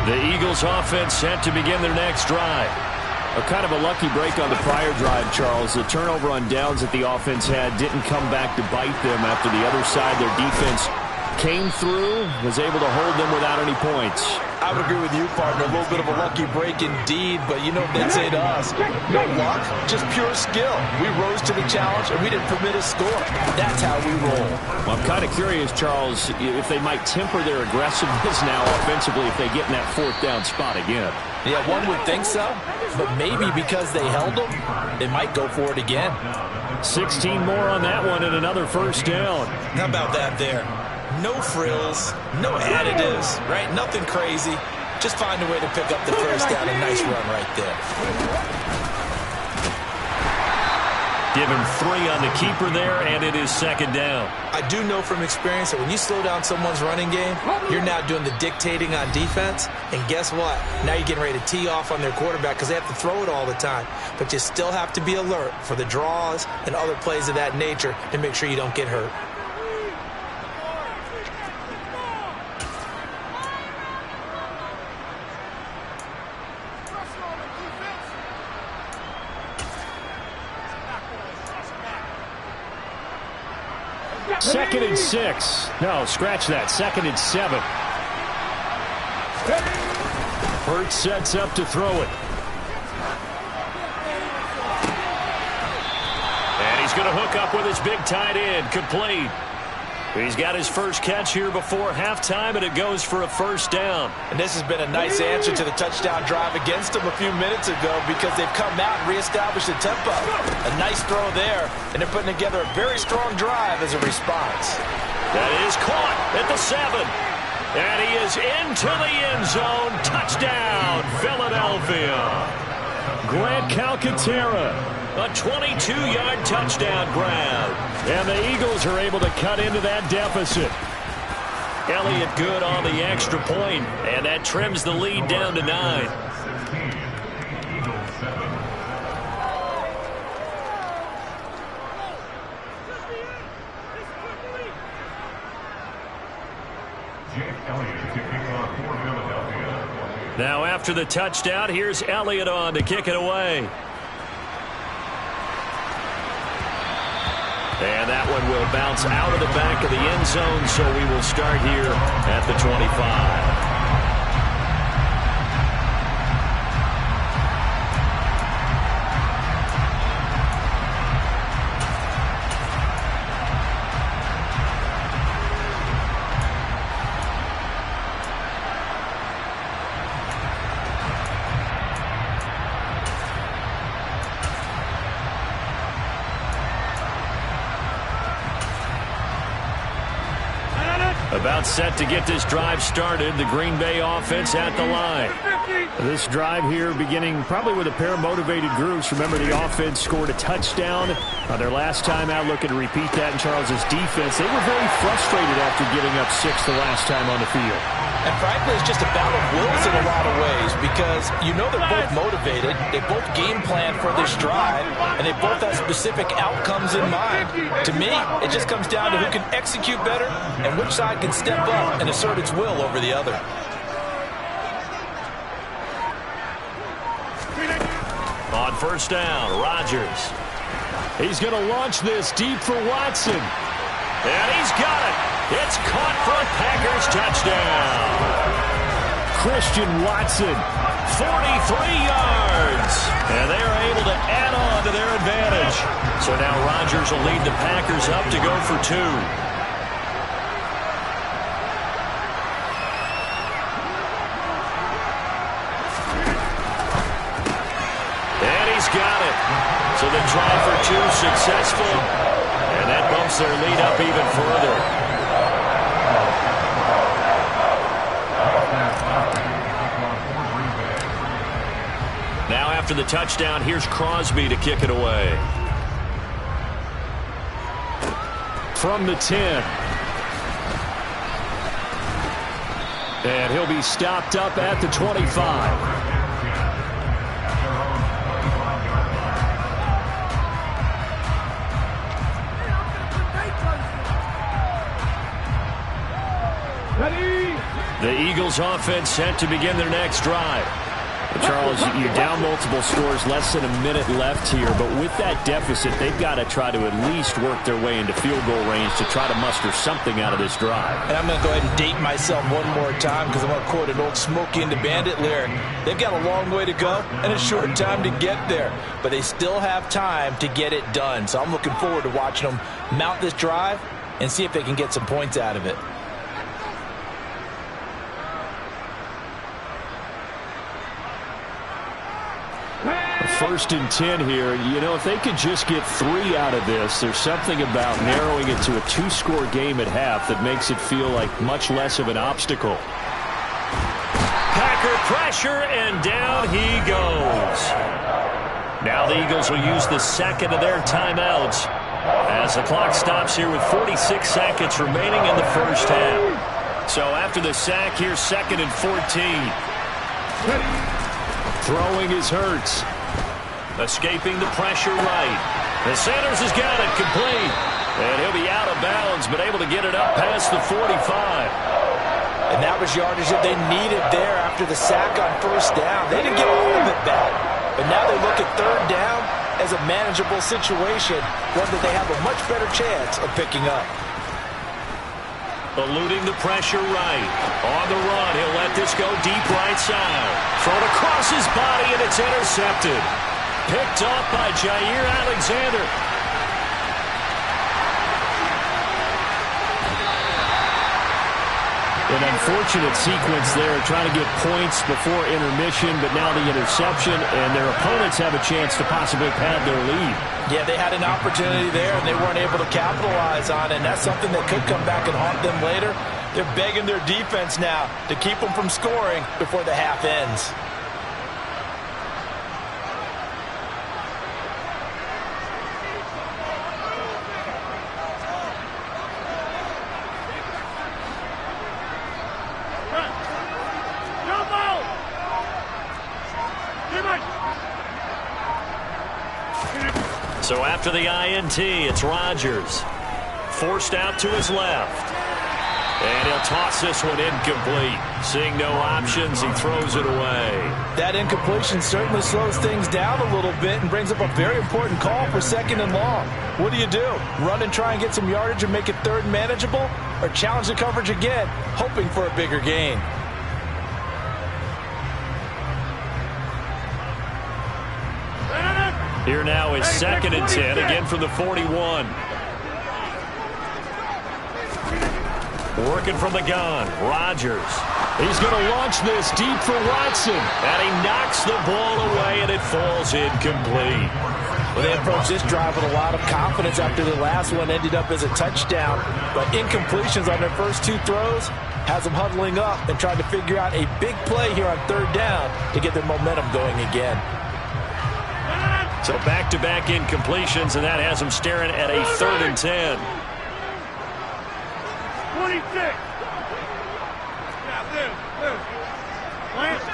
The Eagles offense set to begin their next drive. A kind of a lucky break on the prior drive, Charles. The turnover on downs that the offense had didn't come back to bite them after the other side. Their defense came through, was able to hold them without any points. I would agree with you, partner. A little bit of a lucky break indeed, but you know what they'd say to us. No luck, just pure skill. We rose to the challenge, and we didn't permit a score. That's how we roll. Well, I'm kind of curious, Charles, if they might temper their aggressiveness now offensively if they get in that fourth down spot again. Yeah, one would think so, but maybe because they held them, they might go for it again. 16 more on that one and another first down. How about that there? No frills, no additives, right? Nothing crazy. Just find a way to pick up the first down. A nice run right there. Give him 3 on the keeper there, and it is second down. I do know from experience that when you slow down someone's running game, you're now doing the dictating on defense. And guess what? Now you're getting ready to tee off on their quarterback because they have to throw it all the time. But you still have to be alert for the draws and other plays of that nature to make sure you don't get hurt. Second and 6. No, scratch that. Second and 7. Hurts sets up to throw it. And he's going to hook up with his big tight end. Complete. He's got his first catch here before halftime, and it goes for a first down. And this has been a nice answer to the touchdown drive against them a few minutes ago because they've come out and reestablished the tempo. A nice throw there, and they're putting together a very strong drive as a response. That is caught at the 7. And he is into the end zone. Touchdown, Philadelphia. Grant Calcaterra. A 22-yard touchdown grab. And the Eagles are able to cut into that deficit. Elliott good on the extra point, and that trims the lead down to 9. Now after the touchdown, here's Elliott on to kick it away. And that one will bounce out of the back of the end zone, so we will start here at the 25. About set to get this drive started. The Green Bay offense at the line. This drive here beginning probably with a pair of motivated groups. Remember, the offense scored a touchdown on their last time out. Looking to repeat that in Charles's defense. They were very frustrated after giving up 6 the last time on the field. And frankly, it's just a battle of wills in a lot of ways because you know they're both motivated. They both game plan for this drive, and they both have specific outcomes in mind. To me, it just comes down to who can execute better and which side can step up and assert its will over the other. On first down, Rodgers. He's going to launch this deep for Watson. And he's got it. It's caught for a Packers touchdown. Christian Watson, 43 yards. And they are able to add on to their advantage. So now Rodgers will lead the Packers up to go for 2. And he's got it. So the try for 2 successful. And that bumps their lead up even further. Now after the touchdown, here's Crosby to kick it away. From the 10. And he'll be stopped up at the 25. Ready? The Eagles offense set to begin their next drive. Charles, you're down multiple scores, less than a minute left here, but with that deficit, they've got to try to at least work their way into field goal range to try to muster something out of this drive. And I'm going to go ahead and date myself one more time because I'm going to quote an old Smokey and the Bandit lyric. They've got a long way to go and a short time to get there, but they still have time to get it done. So I'm looking forward to watching them mount this drive and see if they can get some points out of it. First and 10 here. You know, if they could just get 3 out of this, there's something about narrowing it to a 2-score game at half that makes it feel like much less of an obstacle. Packer pressure, and down he goes. Now the Eagles will use the second of their timeouts as the clock stops here with 46 seconds remaining in the first half. So after the sack, here's 2nd and 14. Throwing is Hurts. Escaping the pressure right. The Sanders has got it complete. And he'll be out of bounds, but able to get it up past the 45. And that was yardage that they needed there after the sack on first down. They didn't get all of it back. But now they look at third down as a manageable situation, one that they have a much better chance of picking up. Eluding the pressure right. On the run, he'll let this go deep right side. Thrown across his body, and it's intercepted. Picked up by Jair Alexander. An unfortunate sequence there, trying to get points before intermission, but now the interception, and their opponents have a chance to possibly pad their lead. Yeah, they had an opportunity there, and they weren't able to capitalize on it, and that's something that could come back and haunt them later. They're begging their defense now to keep them from scoring before the half ends. So after the INT, it's Rodgers. Forced out to his left. And he'll toss this one incomplete. Seeing no options, he throws it away. That incompletion certainly slows things down a little bit and brings up a very important call for 2nd and long. What do? Run and try and get some yardage and make it third and manageable? Or challenge the coverage again, hoping for a bigger gain? Here now is 2nd and 10, again from the 41. Working from the gun, Rodgers. He's going to launch this deep for Watson. And he knocks the ball away, and it falls incomplete. Well, they approached this drive with a lot of confidence after the last one ended up as a touchdown. But incompletions on their first 2 throws has them huddling up and trying to figure out a big play here on third down to get their momentum going again. So back-to-back incompletions, and that has them staring at a 3rd and 10. 26. Yeah, live. Lance.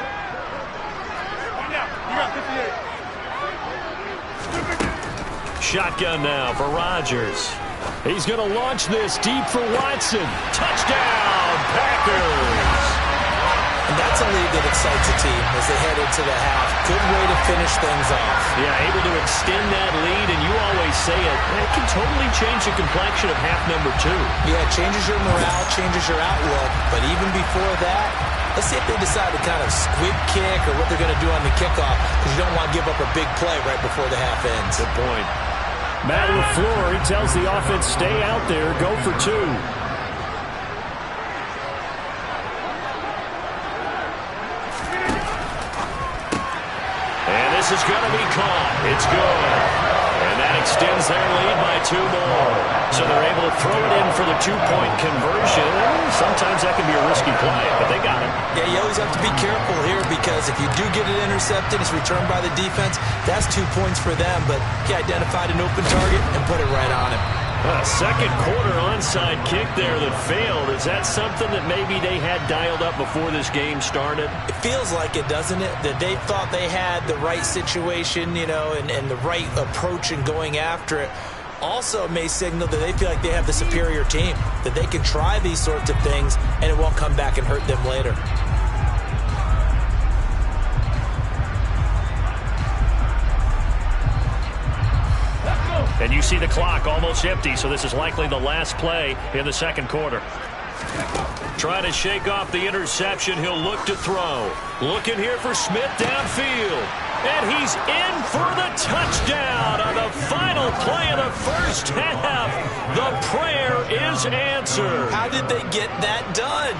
One down. You got 58. Shotgun now for Rodgers. He's going to launch this deep for Watson. Touchdown, Packers. And that's a lead that excites a team as they head into the half. Good way to finish things off. Yeah, able to extend that lead, and you always say it can totally change the complexion of half number 2. Yeah, it changes your morale, changes your outlook. But even before that, let's see if they decide to kind of squib kick or what they're going to do on the kickoff, because you don't want to give up a big play right before the half ends. Good point. Matt LaFleur, he tells the offense, stay out there, go for 2. This is going to be caught. It's good. And that extends their lead by 2 more. So they're able to throw it in for the 2-point conversion. Sometimes that can be a risky play, but they got it. Yeah, you always have to be careful here because if you do get it intercepted, it's returned by the defense, that's 2 points for them. But he identified an open target and put it right on him. Second quarter onside kick there that failed. Is that something that maybe they had dialed up before this game started? It feels like it, doesn't it? That they thought they had the right situation, and the right approach in going after it. also may signal that they feel like they have the superior team, that they can try these sorts of things and it won't come back and hurt them later. And you see the clock almost empty, so this is likely the last play in the second quarter. Trying to shake off the interception. He'll look to throw. Looking here for Smith downfield. And he's in for the touchdown on the final play of the first half. The prayer is answered. How did they get that done?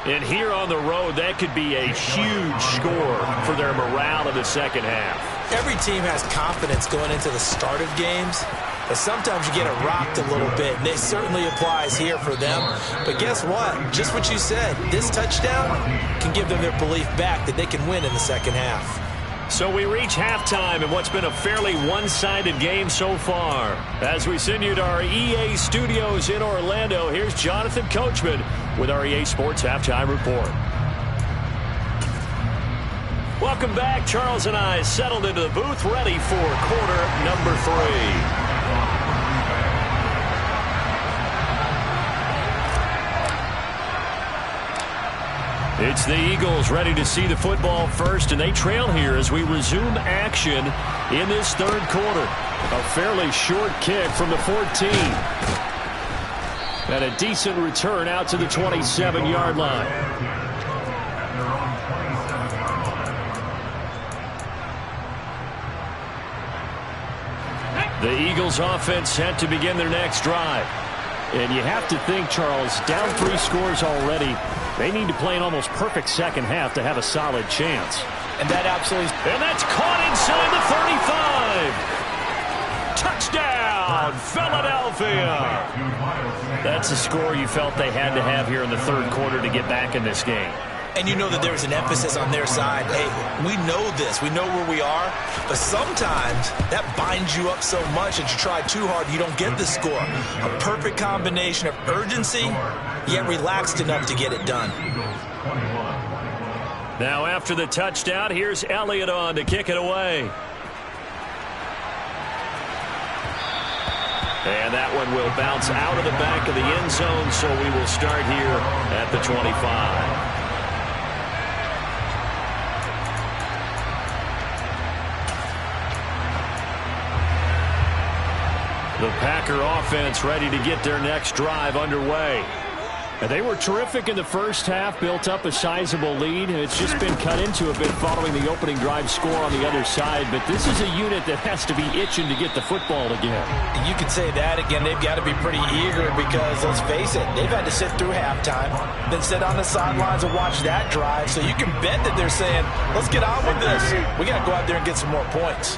And here on the road, that could be a huge score for their morale in the second half. Every team has confidence going into the start of games, but sometimes you get it rocked a little bit, and it certainly applies here for them. But guess what? Just what you said, this touchdown can give them their belief back that they can win in the second half. So we reach halftime in what's been a fairly one-sided game so far. As we send you to our EA studios in Orlando, here's Jonathan Coachman with our EA Sports Halftime Report. Welcome back. Charles and I settled into the booth, ready for quarter number 3. It's the Eagles ready to see the football first, and they trail here as we resume action in this third quarter. A fairly short kick from the 14. And a decent return out to the 27-yard line. The Eagles offense set to begin their next drive. And you have to think, Charles, down 3 scores already. They need to play an almost perfect second half to have a solid chance. And that absolutely... And that's caught inside the 35. Touchdown, Philadelphia. That's a score you felt they had to have here in the third quarter to get back in this game. And you know that there's an emphasis on their side. Hey, we know this. We know where we are. But sometimes that binds you up so much that you try too hard, you don't get the score. A perfect combination of urgency, yet relaxed enough to get it done. Now after the touchdown, here's Elliott on to kick it away. And that one will bounce out of the back of the end zone, so we will start here at the 25. The Packer offense ready to get their next drive underway. And they were terrific in the first half, built up a sizable lead. It's just been cut into a bit following the opening drive score on the other side. But this is a unit that has to be itching to get the football again. You could say that again. They've got to be pretty eager because, let's face it, they've had to sit through halftime, then sit on the sidelines and watch that drive. So you can bet that they're saying, let's get on with this. We got to go out there and get some more points.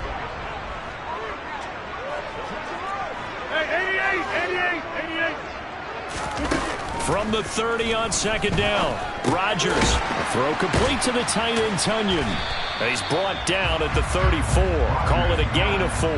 From the 30 on second down, Rodgers, throw complete to the tight end Tunyon. And he's brought down at the 34. Call it a gain of 4.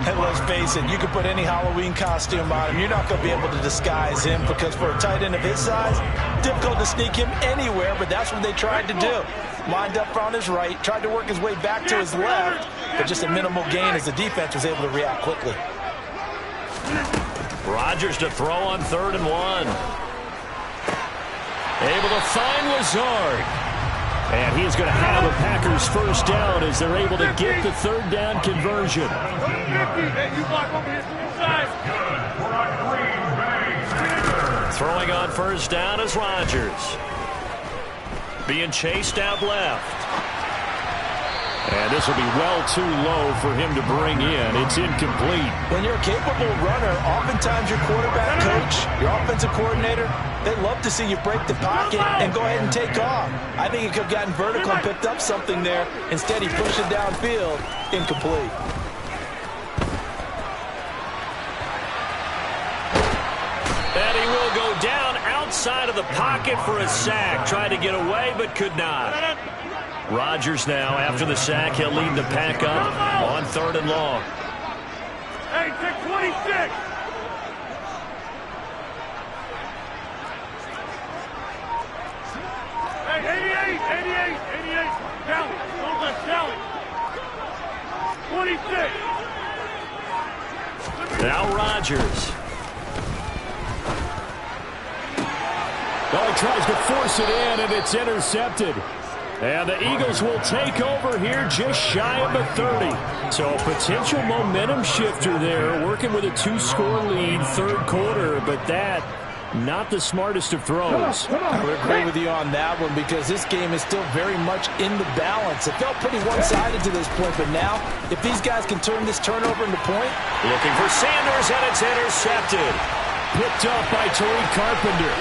And let's face it, you can put any Halloween costume on him. You're not going to be able to disguise him because for a tight end of his size, difficult to sneak him anywhere, but that's what they tried to do. Lined up on his right, tried to work his way back to his left, but just a minimal gain as the defense was able to react quickly. Rodgers to throw on 3rd and 1. Able to find Lazard. And he's going to have a Packers first down as they're able to get the 3rd down conversion. Throwing on first down is Rodgers. Being chased out left. And this will be well too low for him to bring in. It's incomplete. When you're a capable runner, oftentimes your quarterback coach, your offensive coordinator, they love to see you break the pocket and go ahead and take off. I think he could have gotten vertical and picked up something there. Instead, he pushed it downfield. Incomplete. And he will go down outside of the pocket for a sack. Tried to get away, but could not. Rodgers now, after the sack, he'll lead the pack up on 3rd and long. Hey, 26. Hey, 88. Tally. Don't let Tally. 26. Now Rodgers. Oh, he tries to force it in, and it's intercepted. And the Eagles will take over here just shy of the 30. So a potential momentum shifter there, working with a 2-score lead, third quarter, but that, not the smartest of throws. I would agree with you on that one because this game is still very much in the balance. It felt pretty one-sided to this point, but now, if these guys can turn this turnover into point. Looking for Sanders, and it's intercepted. Picked up by Tariq Carpenter.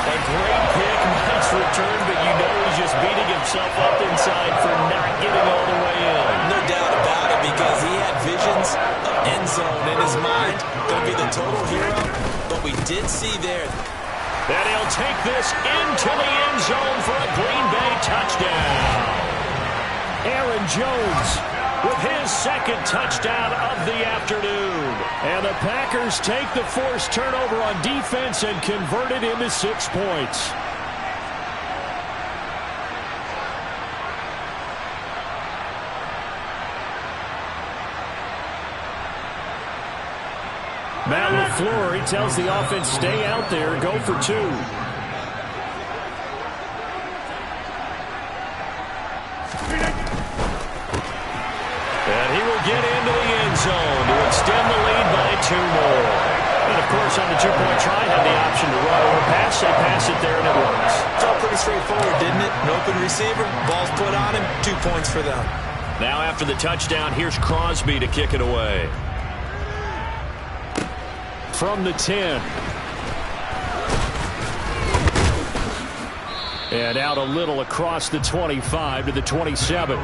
A great pick, nice return, but you know he's just beating himself up inside for not getting all the way in. No doubt about it because he had visions of end zone in his mind. Going to be the total hero, but we did see there. And he'll take this into the end zone for a Green Bay touchdown. Aaron Jones with his second touchdown of the afternoon. And the Packers take the forced turnover on defense and convert it into 6 points. Matt LaFleur, he tells the offense, stay out there, go for 2. And he will get into the end zone to extend the lead by 2 more. And, of course, on the 2-point try, had the option to run or pass. They pass it there, and it works. Felt pretty straightforward, didn't it? An open receiver, ball's put on him, 2 points for them. Now after the touchdown, here's Crosby to kick it away. From the 10. And out a little across the 25 to the 27.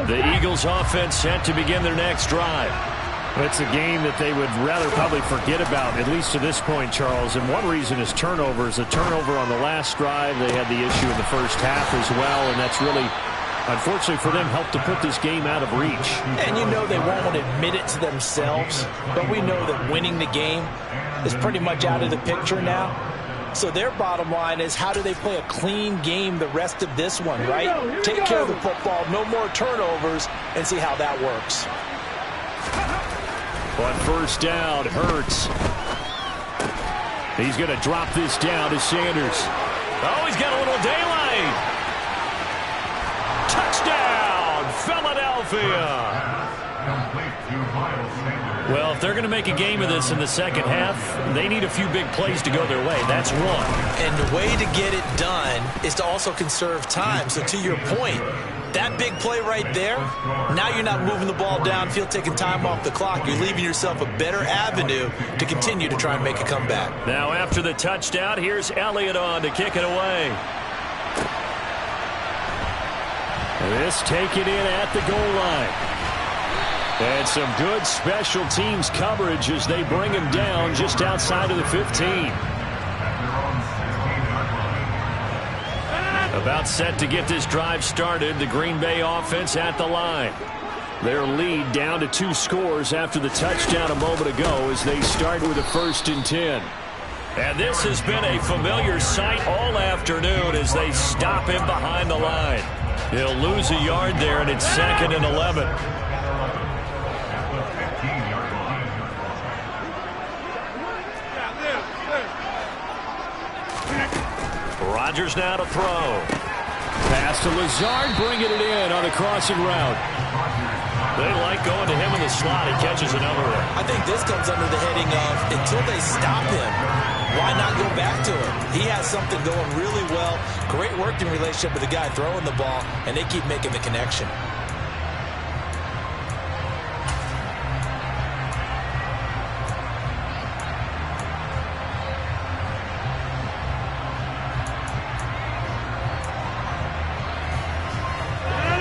The Eagles offense set to begin their next drive. It's a game that they would rather probably forget about, at least to this point, Charles. And one reason is turnovers. A turnover on the last drive. They had the issue in the first half as well, and that's really, unfortunately for them, helped to put this game out of reach. And you know they won't admit it to themselves, but we know that winning the game is pretty much out of the picture now. So their bottom line is, how do they play a clean game the rest of this one, right? Take care of the football, no more turnovers, and see how that works. On first down, Hurts. He's going to drop this down to Sanders. Oh, he's got a little daylight. Touchdown, Philadelphia. Well, if they're going to make a game of this in the second half, they need a few big plays to go their way. That's one. And the way to get it done is to also conserve time. So to your point, that big play right there, now you're not moving the ball downfield, taking time off the clock. You're leaving yourself a better avenue to continue to try and make a comeback. Now after the touchdown, here's Elliott on to kick it away. This taken in at the goal line. And some good special teams coverage as they bring him down just outside of the 15. About set to get this drive started, the Green Bay offense at the line. Their lead down to 2 scores after the touchdown a moment ago as they start with a 1st and 10. And this has been a familiar sight all afternoon as they stop him behind the line. He'll lose a yard there, and it's 2nd and 11. Rodgers now to throw. Pass to Lazard, bringing it in on the crossing route. They like going to him in the slot. He catches another one. I think this comes under the heading of, until they stop him, why not go back to him? He has something going really well. Great working relationship with the guy throwing the ball, and they keep making the connection.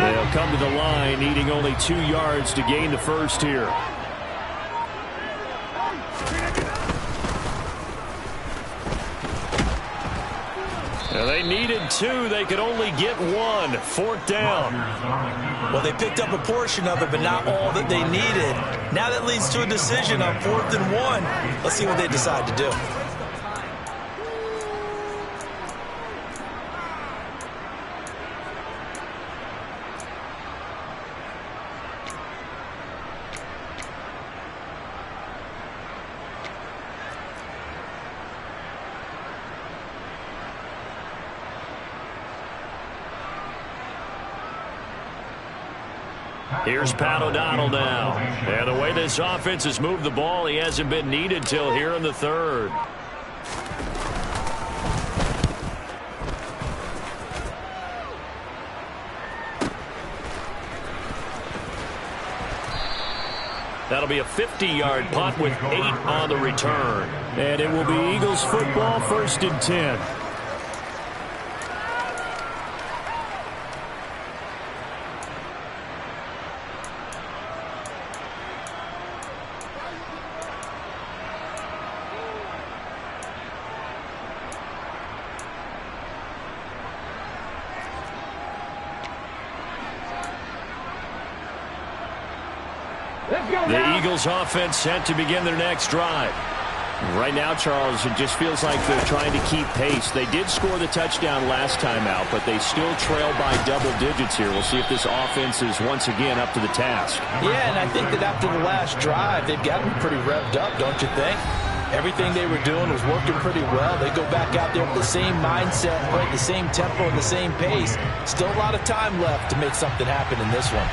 They'll come to the line, needing only 2 yards to gain the first here. Now they needed 2. They could only get 1. 4th down. Well, they picked up a portion of it, but not all that they needed. Now that leads to a decision on 4th and 1. Let's see what they decide to do. Here's Pat O'Donnell now. And the way this offense has moved the ball, he hasn't been needed till here in the third. That'll be a 50-yard punt with 8 on the return. And it will be Eagles football, 1st and 10. The Eagles offense set to begin their next drive. Right now, Charles, it just feels like they're trying to keep pace. They did score the touchdown last time out, but they still trail by double digits here. We'll see if this offense is once again up to the task. Yeah, and I think that after the last drive, they've gotten pretty revved up, don't you think? Everything they were doing was working pretty well. They go back out there with the same mindset, right, the same tempo and the same pace. Still a lot of time left to make something happen in this one.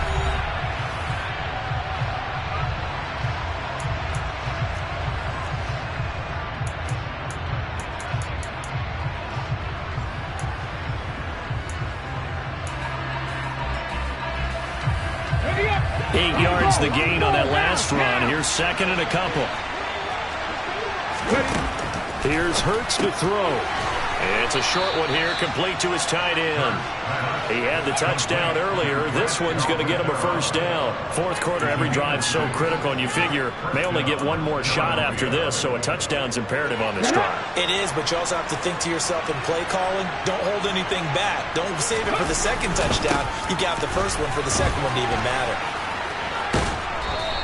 The gain on that last run. Here's second and a couple. Here's Hurts to throw. It's a short one here, complete to his tight end. He had the touchdown earlier. This one's going to get him a first down. Fourth quarter, every drive's so critical, and you figure may only get one more shot after this, so a touchdown's imperative on this drive. It is, but you also have to think to yourself in play calling, don't hold anything back. Don't save it for the second touchdown. You got the first one for the second one to even matter.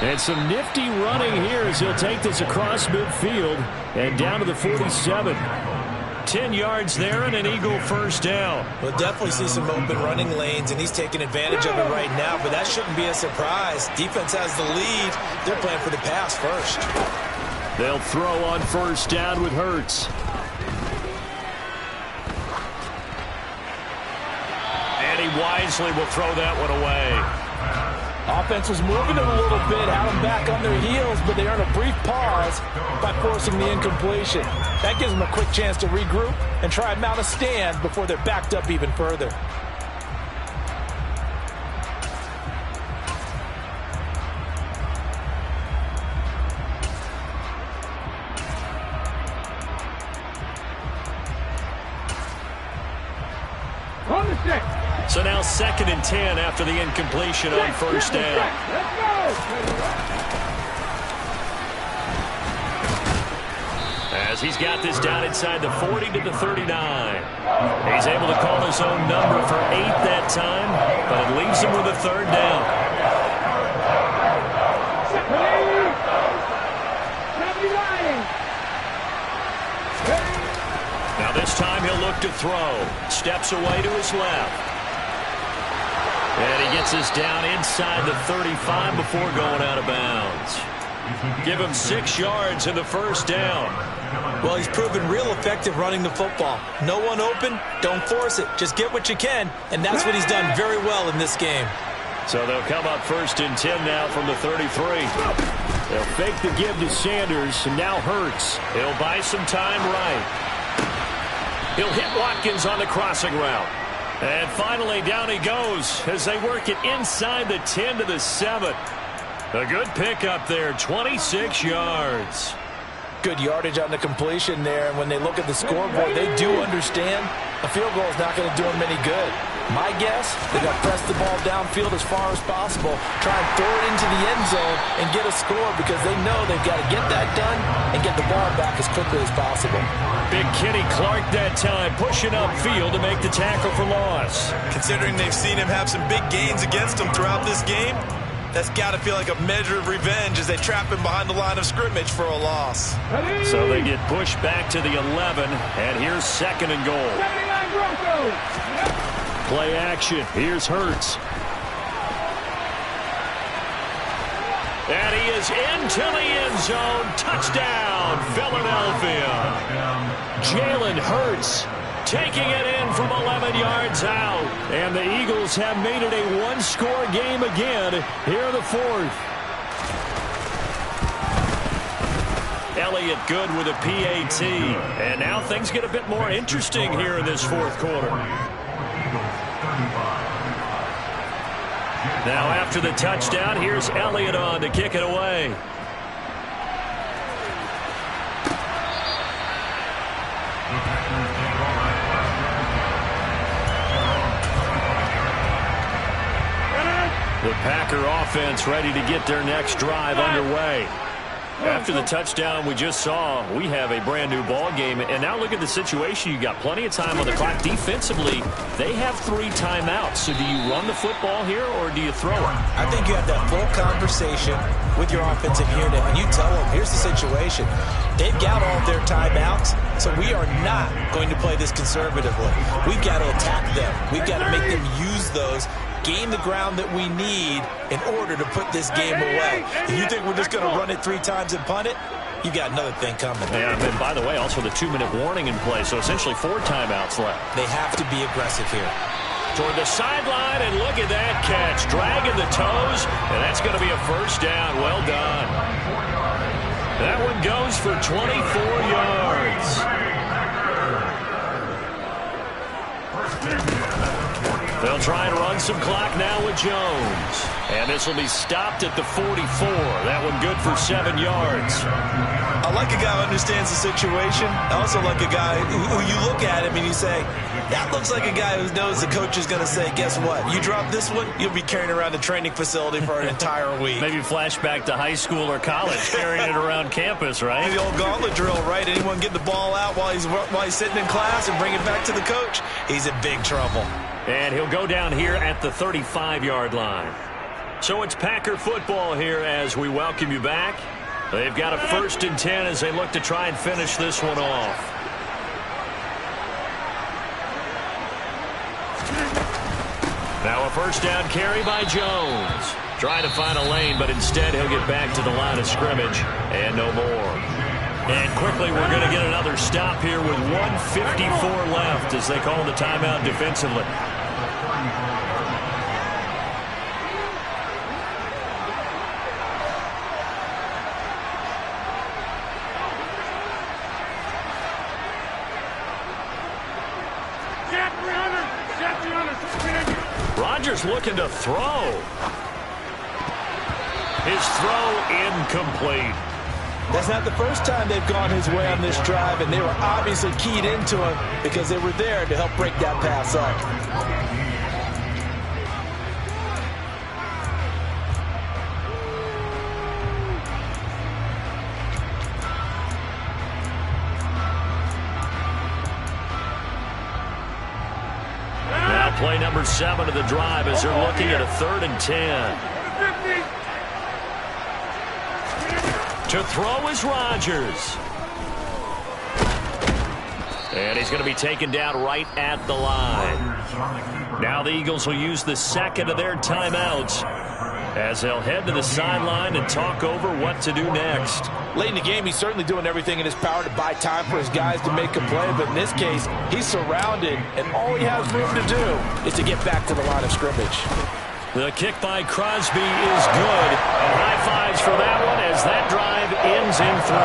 And some nifty running here as he'll take this across midfield and down to the 47. 10 yards there and an Eagle first down. We'll definitely see some open running lanes, and he's taking advantage of it right now, but that shouldn't be a surprise. Defense has the lead. They're playing for the pass first. They'll throw on first down with Hurts. And he wisely will throw that one away. Offense was moving them a little bit, had them back on their heels, but they earn a brief pause by forcing the incompletion. That gives them a quick chance to regroup and try and mount a stand before they're backed up even further. So now 2nd and 10 after the incompletion on first down. As he's got this down inside the 40 to the 39. He's able to call his own number for 8 that time, but it leaves him with a third down. Now this time he'll look to throw. Steps away to his left. And he gets us down inside the 35 before going out of bounds. Give him 6 yards in the first down. Well, he's proven real effective running the football. No one open, don't force it. Just get what you can, and that's what he's done very well in this game. So they'll come up 1st and 10 now from the 33. They'll fake the give to Sanders, and now Hurts. He'll buy some time right. He'll hit Watkins on the crossing route. And finally, down he goes as they work it inside the 10 to the 7. A good pickup there, 26 yards. Good yardage on the completion there, and when they look at the scoreboard, they do understand a field goal is not going to do them any good. My guess, they're going to press the ball downfield as far as possible, try and throw it into the end zone and get a score because they know they've got to get that done and get the ball back as quickly as possible. Big Kenny Clark that time, pushing upfield to make the tackle for loss. Considering they've seen him have some big gains against them throughout this game, that's got to feel like a measure of revenge as they trap him behind the line of scrimmage for a loss. So they get pushed back to the 11, and here's 2nd and goal. Play action. Here's Hurts. And he is into the end zone. Touchdown, Philadelphia. Jalen Hurts taking it in from 11 yards out. And the Eagles have made it a one-score game again here in the fourth. Elliott good with a PAT. And now things get a bit more interesting here in this fourth quarter. Now after the touchdown, here's Elliott on to kick it away. The Packer offense ready to get their next drive underway. After the touchdown we just saw, we have a brand new ball game. And now look at the situation. You got plenty of time on the clock. Defensively, they have 3 timeouts. So do you run the football here or do you throw it? I think you have that full conversation with your offensive unit, and you tell them, here's the situation. They've got all of their timeouts, so we are not going to play this conservatively. We've got to attack them. We've got to make them use those, gain the ground that we need in order to put this game away. If you think we're just going to run it 3 times and punt it, you got another thing coming. Yeah, and by the way, also the 2-minute warning in play, so essentially 4 timeouts left. They have to be aggressive here. Toward the sideline, and look at that catch. Dragging the toes, and that's going to be a first down. Well done. That one goes for 24 yards. They'll try and run some clock now with Jones. And this will be stopped at the 44. That one good for 7 yards. I like a guy who understands the situation. I also like a guy who you look at him and you say, that looks like a guy who knows the coach is going to say, guess what? You drop this one, you'll be carrying around the training facility for an entire week. Maybe flashback to high school or college, carrying it around campus, right? The old gauntlet drill, right? Anyone get the ball out while he's sitting in class and bring it back to the coach? He's in big trouble. And he'll go down here at the 35-yard line. So it's Packer football here as we welcome you back. They've got a 1st and 10 as they look to try and finish this one off. Now a first down carry by Jones. Trying to find a lane, but instead he'll get back to the line of scrimmage and no more. And quickly we're going to get another stop here with 1:54 left as they call the timeout defensively. Rodgers looking to throw. His throw incomplete. That's not the first time they've gone his way on this drive, and they were obviously keyed into him because they were there to help break that pass up. Now play number 7 of the drive as they're looking at a 3rd and 10. To throw is Rodgers. And he's going to be taken down right at the line. Now the Eagles will use the 2nd of their timeouts as they'll head to the sideline and talk over what to do next. Late in the game, he's certainly doing everything in his power to buy time for his guys to make a play. But in this case, he's surrounded, and all he has room to do is to get back to the line of scrimmage. The kick by Crosby is good. And high fives for that one as that drive ends in 3.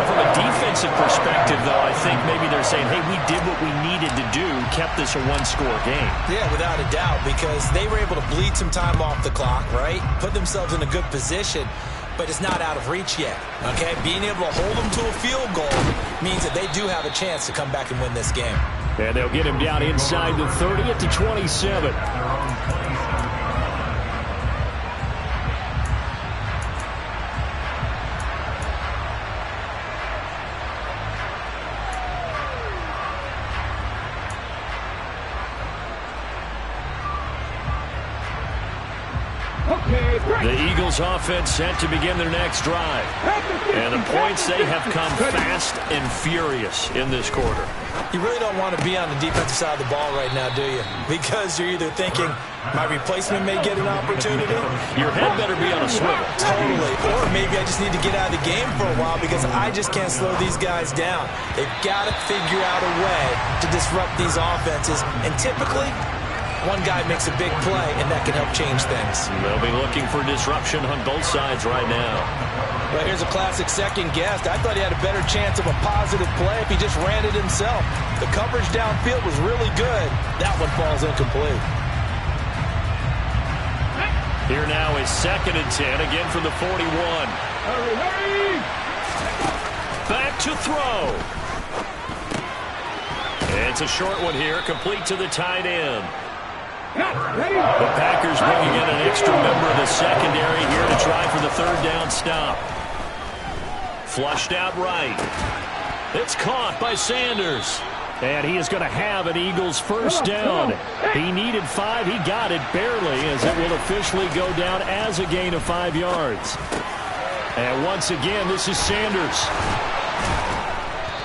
From a defensive perspective, though, I think maybe they're saying, hey, we did what we needed to do, kept this a one-score game. Yeah, without a doubt, because they were able to bleed some time off the clock, right? Put themselves in a good position, but it's not out of reach yet, okay? Being able to hold them to a field goal means that they do have a chance to come back and win this game. And they'll get him down inside the 30 at the 27. The Eagles offense set to begin their next drive. And the points, they have come fast and furious in this quarter. You really don't want to be on the defensive side of the ball right now, do you? Because you're either thinking, my replacement may get an opportunity. Your head better be on a swivel. Totally. Or maybe I just need to get out of the game for a while because I just can't slow these guys down. They've got to figure out a way to disrupt these offenses. And typically, one guy makes a big play, and that can help change things. They'll be looking for disruption on both sides right now. Well, here's a classic second guess. I thought he had a better chance of a positive play if he just ran it himself. The coverage downfield was really good. That one falls incomplete. Here now is 2nd and 10, again from the 41. Hurry! Back to throw. It's a short one here, complete to the tight end. The Packers bringing in an extra member of the secondary here to try for the 3rd down stop. Flushed out right. It's caught by Sanders. And he is going to have an Eagles 1st down. He needed 5. He got it barely, as it will officially go down as a gain of 5 yards. And once again, this is Sanders.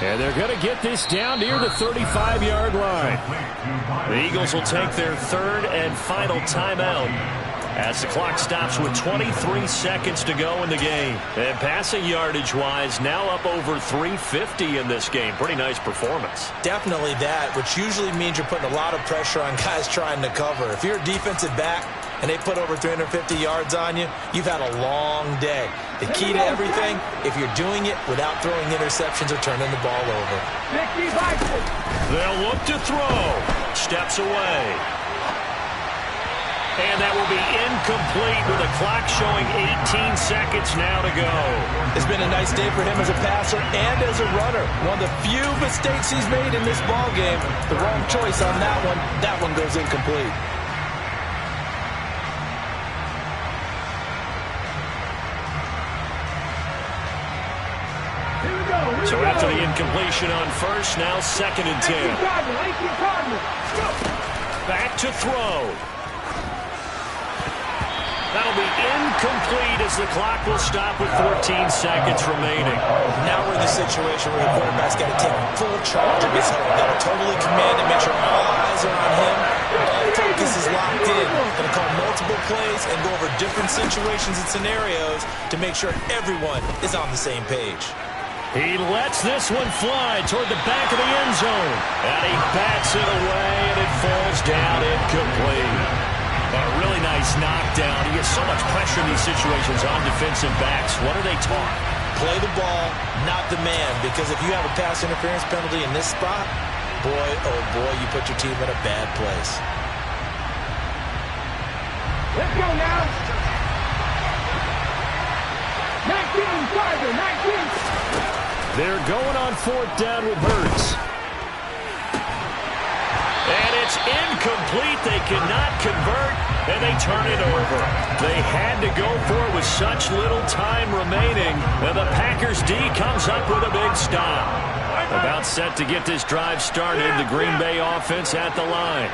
And they're going to get this down near the 35-yard line. The Eagles will take their 3rd and final timeout as the clock stops with 23 seconds to go in the game. And passing yardage-wise, now up over 350 in this game. Pretty nice performance. Definitely that, which usually means you're putting a lot of pressure on guys trying to cover. If you're a defensive back and they put over 350 yards on you, you've had a long day. The key to everything, if you're doing it without throwing interceptions or turning the ball over. They'll look to throw. Steps away. And that will be incomplete with the clock showing 18 seconds now to go. It's been a nice day for him as a passer and as a runner. One of the few mistakes he's made in this ball game. The wrong choice on that one. That one goes incomplete. So after the incompletion on 1st, now 2nd and 10. Back to throw. That'll be incomplete as the clock will stop with 14 seconds remaining. Now we're in the situation where the quarterback's got to take full charge of his head. Got to totally command and make sure all eyes are on him. All focus is locked in. Going to call multiple plays and go over different situations and scenarios to make sure everyone is on the same page. He lets this one fly toward the back of the end zone. And he bats it away, and it falls down incomplete. A really nice knockdown. He gets so much pressure in these situations on defensive backs. What are they taught? Play the ball, not the man. Because if you have a pass interference penalty in this spot, boy, oh boy, you put your team in a bad place. Let's go now. 19, Carter, 19. They're going on 4th down with Hurts. And it's incomplete. They cannot convert, and they turn it over. They had to go for it with such little time remaining, and the Packers D comes up with a big stop. About set to get this drive started, the Green Bay offense at the line.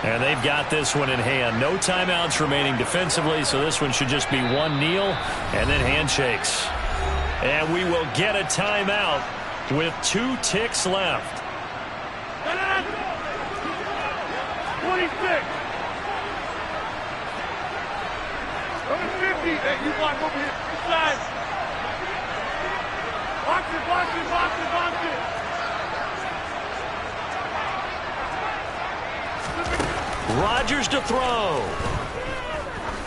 And they've got this one in hand. No timeouts remaining defensively, so this one should just be one kneel and then handshakes. And we will get a timeout with 2 ticks left. 26. Number 50. Hey, you block over here. Inside. Box it, box it, box it, box it. Rodgers to throw.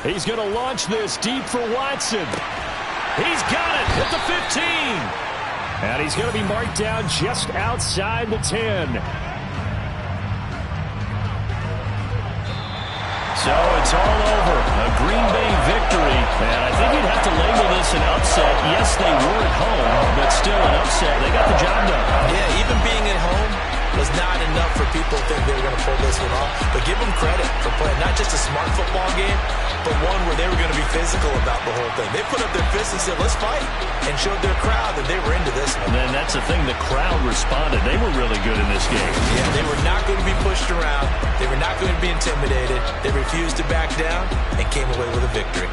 He's going to launch this deep for Watson. He's got it at the 15. And he's going to be marked down just outside the 10. So it's all over. A Green Bay victory. And I think you'd have to label this an upset. Yes, they were at home, but still an upset. They got the job done. Yeah, even being at home was not enough for people to think they were going to pull this one off. But give them credit for playing not just a smart football game, but one where they were going to be physical about the whole thing. They put up their fists and said, let's fight, and showed their crowd that they were into this one. And then that's the thing, the crowd responded. They were really good in this game. Yeah, they were not going to be pushed around. They were not going to be intimidated. They refused to back down and came away with a victory.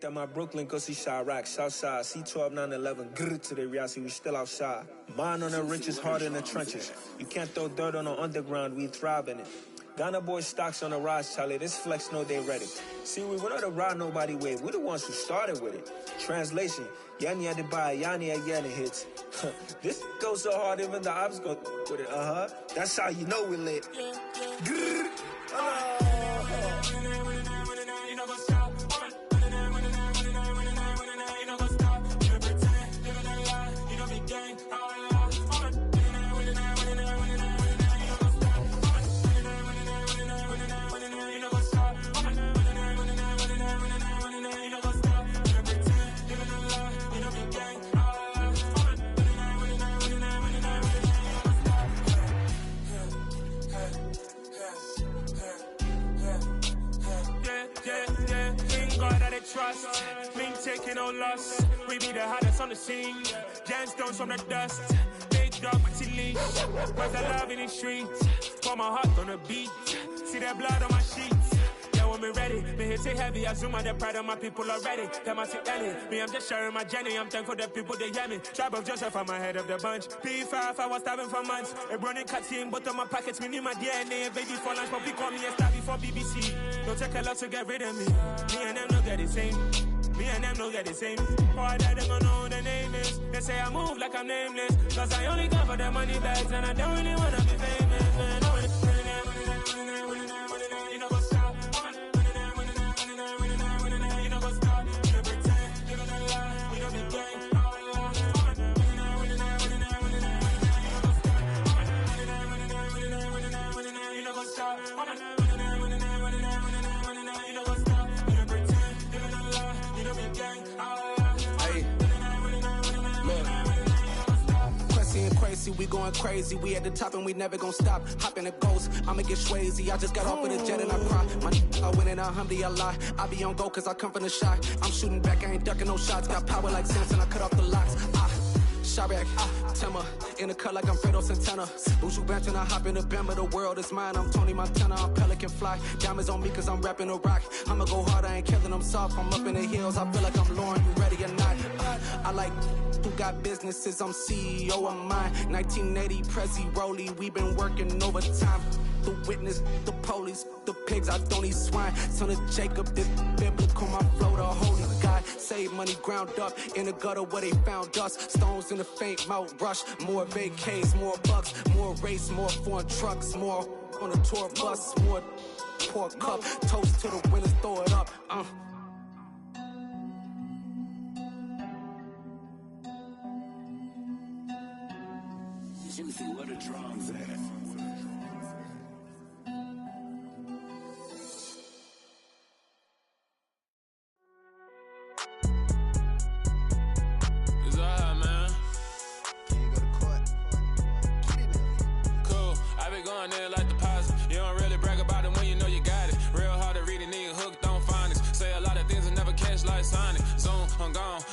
That my Brooklyn, go see Chirac, Southside, C12, 911, grrr to the Riasi, we still outside. Mine on the riches, hard in the trenches. You can't throw dirt on the underground, we thrive in it. Ghana boys stocks on the rise, Charlie, this flex know they ready. See, we were not to ride nobody with, we the ones who started with it. Translation, Yanni had to buy, Yanni again it hits. This goes so hard, even the ops go with it, That's how you know we lit. Grrr. Trust, me taking no loss. We be the hottest on the scene. Gemstones from the dust. Big dog with your leash. Cause I love in the streets. Pour my heart on the beat. See that blood on my sheets. Yeah, when we ready, me hit it heavy. I zoom out the pride of my people already. Them I see Ellie. Me, I'm just sharing my journey. I'm thankful that people they hear me. Tribe of Joseph, I'm ahead of the bunch. P5, I was starving for months. A running cutscene, but on my pockets, me need my DNA. Baby for lunch, but we call me a star before BBC. Don't take a lot to get rid of me. Me and them don't get the same. Me and them don't get the same. Boy, that they gon' know who the name is. They say I move like I'm nameless. Cause I only come for the money bags. And I don't really wanna be famous, man. You know what's up? You know what's up? You pretend, you gonna lie. We don't be gang. You know what's up? We going crazy, we at the top and we never gon' stop. Hop in a ghost, I'ma get swayzy. I just got off with a jet and I cry. My I win in a Humvee, I lie. I be on go cause I come from the shot. I'm shooting back, I ain't ducking no shots. Got power like Samson, I cut off the locks. Chirac, Timmer, in the cut like I'm Fredo Santana. Buju Banton, I hop in the Bama, the world is mine. I'm Tony Montana, I'm Pelican Fly. Diamonds on me cause I'm rapping a rock. I'ma go hard, I ain't killing them soft. I'm up in the hills, I feel like I'm Lauren, you ready or not? I like who got businesses, I'm CEO of mine. 1980, Prezi Rolly, we been working overtime. The witness, the police, the pigs, I don't eat swine. Son of Jacob, this biblical, my flow, the holy God. Save money ground up in the gutter where they found us. Stones in the faint mouth rush. More vacays, more bucks, more race, more foreign trucks, more on a tour bus, more pour cup. Toast to the winners, throw it up. Juicy, where the drums at?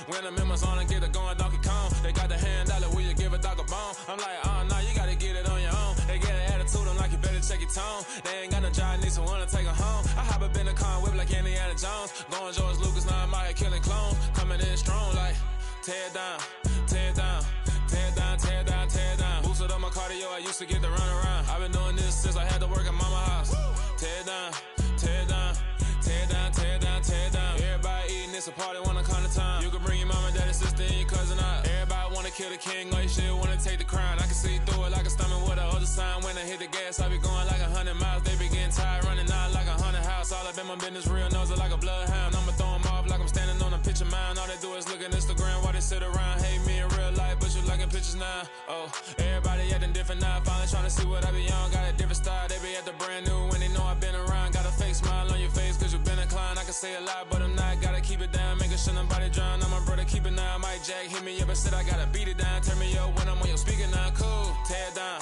When the members on and get it going Donkey Kong, they got the hand dollar, will you give a dog a bone? I'm like, oh no, you gotta get it on your own. They get an attitude, I'm like, you better check your tone. They ain't got no job, need someone to take her home. I hop up in the car, whip like Indiana Jones. Going George Lucas, now I'm out here killing clones. Coming in strong like, tear down, tear down, tear down, tear down, tear down. Boosted up my cardio, I used to get to run around. I've been doing this since I had to work at mama house. Tear down, tear down, tear down, tear down, tear down. Everybody eating, it's a party, wanna come to time. You can bring your mama, daddy, sister, and your cousin out. Everybody wanna kill the king, like shit, wanna take the crown. I can see through it like a stomach with a other sign. When I hit the gas, I be going like 100 miles. They be getting tired, running out like 100 house. All up in my business, real nose like a bloodhound. I'ma throw 'em off like I'm standing on a picture mound. All they do is look at Instagram while they sit around. Hate me in real life, but you liking pictures now. Oh, everybody acting different now. Finally trying to see what I be on. Got a different style, they be at the brand new when they know I've been around. Got a fake smile on your face cause you been inclined. I can say a lot, but I'm not. Gotta keep it down, making sure nobody drown. I'm my brother, keep it now. Mike Jack hit me up and said I gotta beat it down. Turn me up when I'm on your speaker now. Cool, tear down,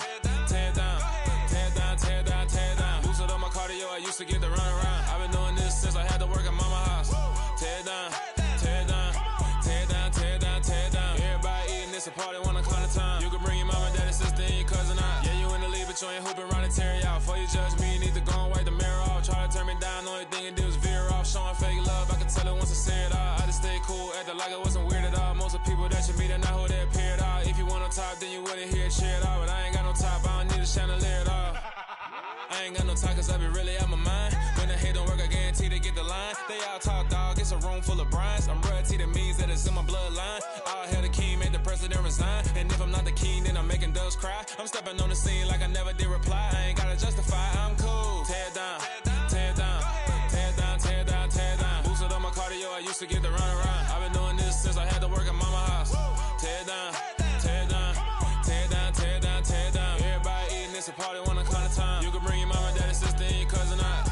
tear down, tear down, tear down, tear down. Boosted up my cardio, I used to get to run around. I've been doing this since I had to work at mama house. Tear down, tear down, tear down, tear down, tear down. Everybody eating, it's a party, wanna climb the time. You can bring your mama, daddy, sister, and your cousin out. Yeah, you in the lead, but you ain't hooping around the Terry out. Before you judge me, you need to go and wipe the mirror off. Try to turn me down, the only thing you do is veer off. Showing fake love, I can tell it once I say it all. like it wasn't weird at all. Most of the people that you meet are not who they appear at all. If you want on top, then you wouldn't hear it cheer at all. But I ain't got no top, I don't need a chandelier at all. I ain't got no time, cause I be really out my mind. When the hit don't work, I guarantee they get the line. They all talk, dog, it's a room full of brines. I'm royalty, that means that it's in my bloodline. All hail the king, made the president resign. And if I'm not the king, then I'm making doves cry. I'm stepping on the scene like I never did reply. I ain't gotta justify, I'm cool. Tear down, tear down, tear down, tear down, tear down. Boosted on my cardio, I used to get the run around. I've been doing this since I had to work at mama house. Tear down, tear down, tear down, tear down, tear down. Everybody eating, it's a party, wanna count of time. You can bring your mama, daddy, sister, and your cousin out.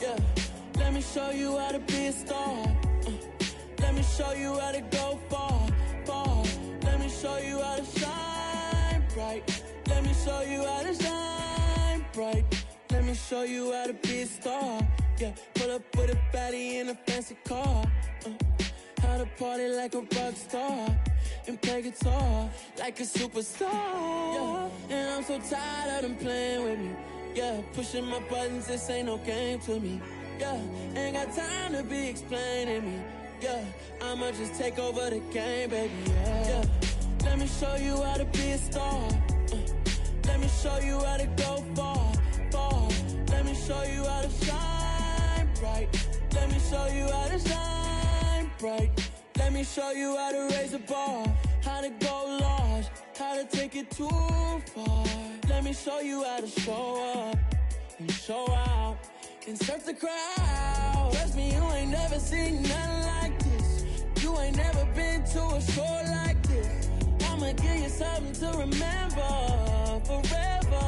Yeah, let me show you how to be a star. Let me show you how to go far, far. Let me show you how to shine bright. Let me show you how to shine bright. Let me show you how to be a star. Yeah, pull up with a baddie in a fancy car. How to party like a rock star and play guitar like a superstar. Yeah, and I'm so tired of them playing with me. Yeah, pushing my buttons, this ain't no game to me. Yeah, ain't got time to be explaining me. Yeah, I'ma just take over the game, baby. Yeah, let me show you how to be a star. Let me show you how to go far, far. Let me show you how to shine bright. Let me show you how to shine bright. Let me show you how to raise the bar, how to go large, how to take it too far. Let me show you how to show up and show out and surf the crowd. Trust me, you ain't never seen nothing like this. You ain't never been to a show like this. I'ma give you something to remember forever.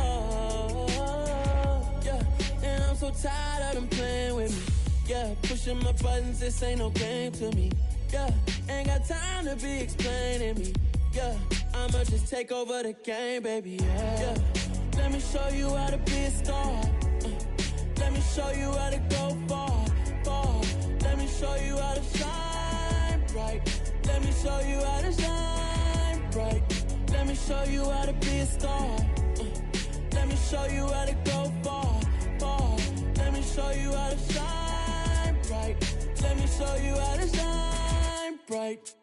Yeah, and I'm so tired of them playing with me. Yeah, pushing my buttons, this ain't no game to me. Yeah, ain't got time to be explaining me. Yeah, I'ma just take over the game, baby. Yeah, let me show you how to be a star. Let me show you how to go far, far. Let me show you how to shine bright. Let me show you how to shine bright. Let me show you how to be a star. Let me show you how to go far, far. Let me show you how to shine bright. Let me show you how to shine bright.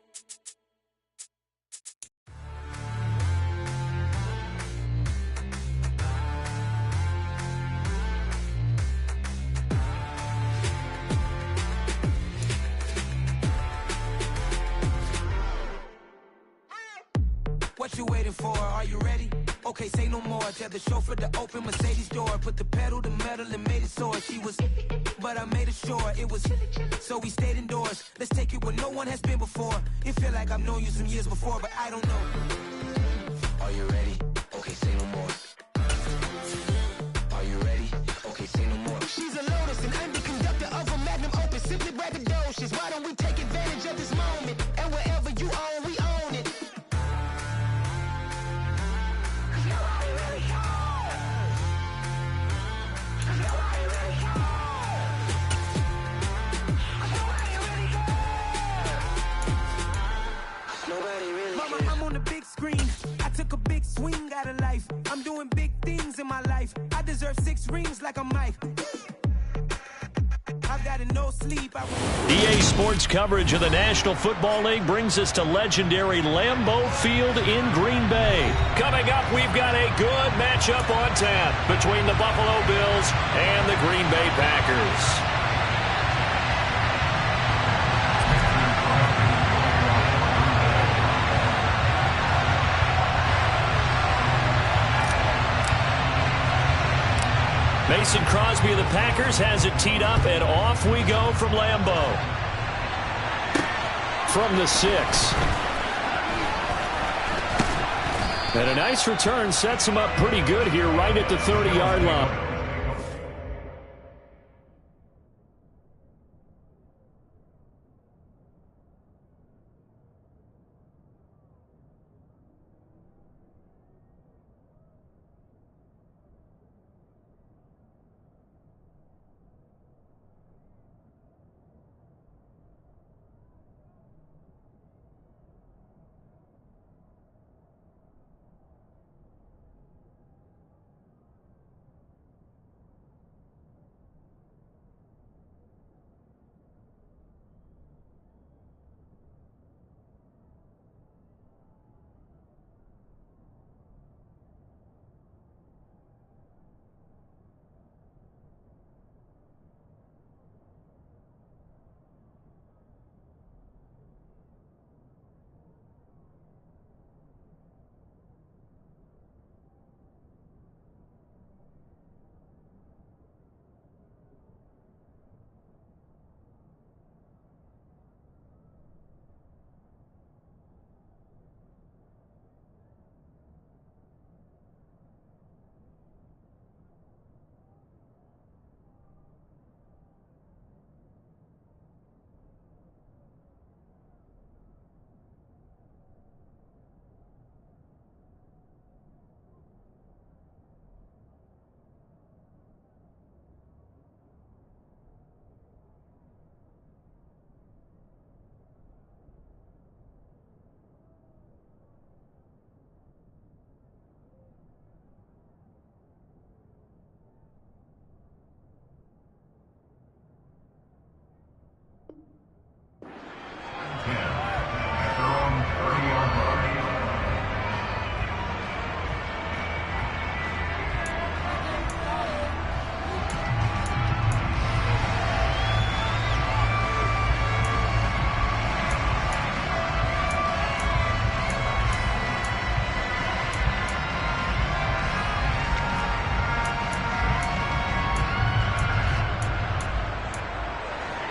What you waiting for? Are you ready? Okay, say no more. Tell the chauffeur to open Mercedes door. Put the pedal to metal and made it soar. She was, but I made it sure it was. So we stayed indoors. Let's take it where no one has been before. It feel like I've known you some years before, but I don't know. Are you ready? Okay, say no more. Are you ready? Okay, say no more. She's a Lotus and I'm the conductor of a Magnum Opus. Simply braggadocious. Why don't we take advantage of this moment? And wherever you own, we own it. Mama, I'm on the big screen. I took a big swing out of life. I'm doing big things in my life. I deserve 6 rings like a Mike. I've got a no sleep. EA Sports coverage of the National Football League brings us to legendary Lambeau Field in Green Bay. Coming up, we've got a good matchup on tap between the Buffalo Bills and the Green Bay Packers. Mason Crosby of the Packers has it teed up, and off we go from Lambeau. From the 6. And a nice return sets him up pretty good here right at the 30-yard line.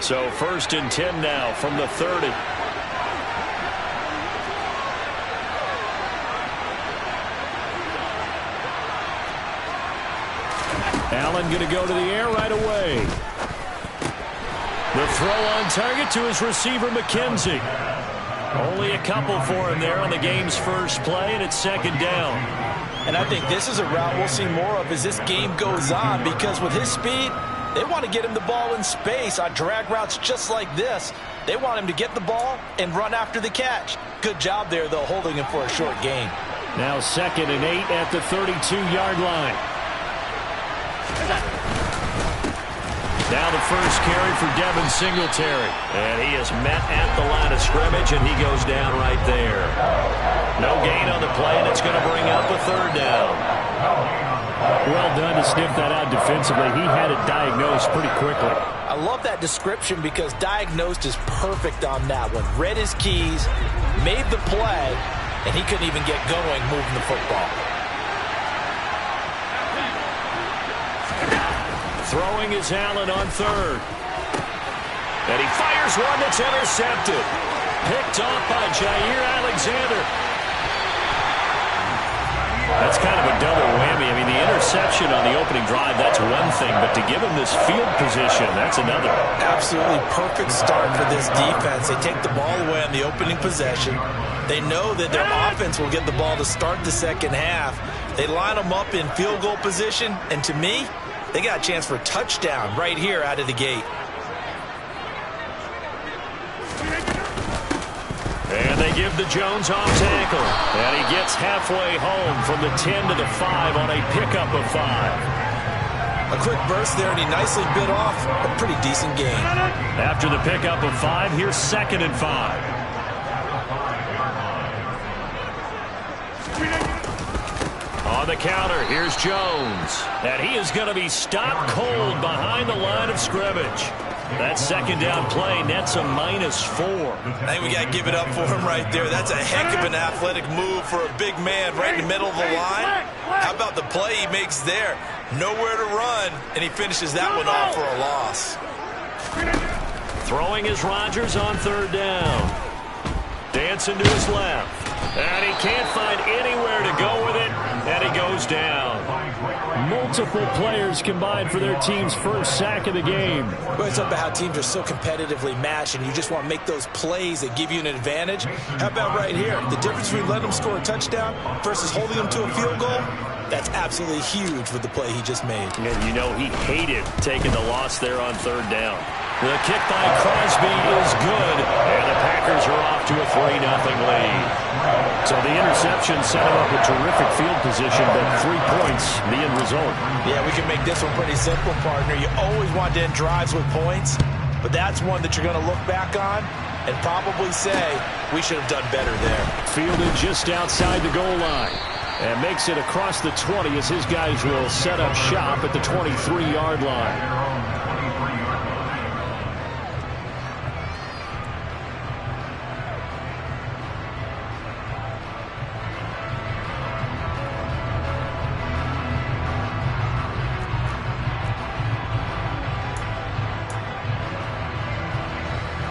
So 1st and 10 now from the 30. Allen going to go to the air right away. The throw on target to his receiver, McKenzie. Only a couple for him there on the game's first play, and it's 2nd down. And I think this is a route we'll see more of as this game goes on, because with his speed, they want to get him the ball in space on drag routes just like this. They want him to get the ball and run after the catch. Good job there, though, holding him for a short gain. Now 2nd and 8 at the 32-yard line. Now the first carry for Devin Singletary. And he is met at the line of scrimmage, and he goes down right there. No gain on the play, and it's going to bring up a 3rd down. Well done to sniff that out defensively. He had it diagnosed pretty quickly. I love that description because diagnosed is perfect on that one. Read his keys, made the play, and he couldn't even get going moving the football. Throwing is Allen on 3rd. And he fires one that's intercepted. Picked off by Jair Alexander. That's kind of a double whammy. I mean, the interception on the opening drive, that's one thing. But to give him this field position, that's another. Absolutely perfect start for this defense. They take the ball away on the opening possession. They know that their offense will get the ball to start the second half. They line them up in field goal position. And to me, they got a chance for a touchdown right here out of the gate. And they give the Jones off tackle. And he gets halfway home from the 10 to the 5 on a pickup of 5. A quick burst there, and he nicely bit off a pretty decent gain. After the pickup of 5, here's 2nd and 5. On the counter, here's Jones. And he is going to be stopped cold behind the line of scrimmage. That 2nd down play nets a -4. I think we got to give it up for him right there. That's a heck of an athletic move for a big man right in the middle of the line. How about the play he makes there? Nowhere to run, and he finishes that one off for a loss. Throwing is Rodgers on 3rd down. Dancing to his left. And he can't find anywhere to go with it, and he goes down. Multiple players combined for their team's first sack of the game. Well, it's about how teams are so competitively matched, and you just want to make those plays that give you an advantage. How about right here? The difference between letting them score a touchdown versus holding them to a field goal, that's absolutely huge with the play he just made. And you know he hated taking the loss there on 3rd down. The kick by Crosby is good, and the Packers are off to a 3-0 lead. So the interception set him up a terrific field position, but 3 points the end result. Yeah, we can make this one pretty simple, partner. You always want to end drives with points, but that's one that you're going to look back on and probably say, we should have done better there. Fielded just outside the goal line. And makes it across the 20 as his guys will set up shop at the 23-yard line.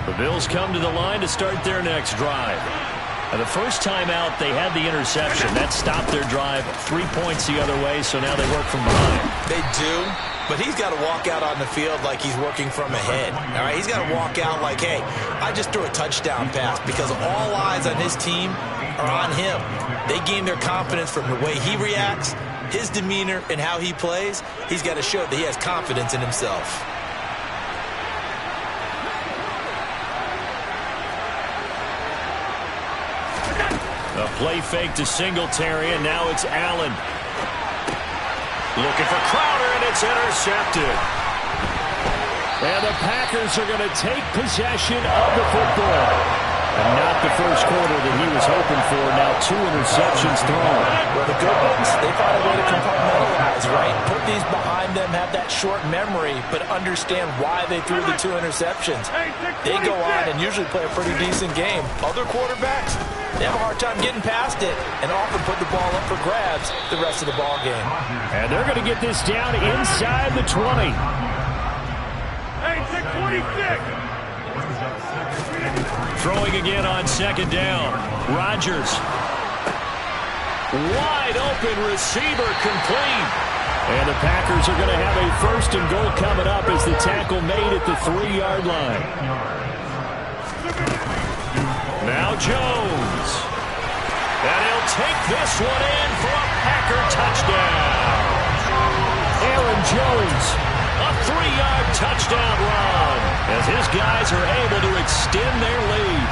The Bills come to the line to start their next drive. And the first time out, they had the interception. That stopped their drive 3 points the other way, so now they work from behind. They do, but he's got to walk out on the field like he's working from ahead. All right, he's got to walk out like, hey, I just threw a touchdown pass, because all eyes on his team are on him. They gain their confidence from the way he reacts, his demeanor, and how he plays. He's got to show that he has confidence in himself. A play fake to Singletary, and now it's Allen. Looking for Crowder, and it's intercepted. And the Packers are going to take possession of the football. And not the first quarter that he was hoping for. Now 2 interceptions thrown. Well, the good ones, they find a way to compartmentalize, right? Put these behind them, have that short memory, but understand why they threw the 2 interceptions. They go on and usually play a pretty decent game. Other quarterbacks, they have a hard time getting past it and often put the ball up for grabs the rest of the ball game. And they're going to get this down inside the 20. Hey, 26. Throwing again on 2nd down. Rodgers. Wide open receiver, complete. And the Packers are going to have a 1st and goal coming up as the tackle made at the 3-yard line. Now Jones. And he'll take this one in for a Packer touchdown. Aaron Jones, a 3-yard touchdown run as his guys are able to extend their lead.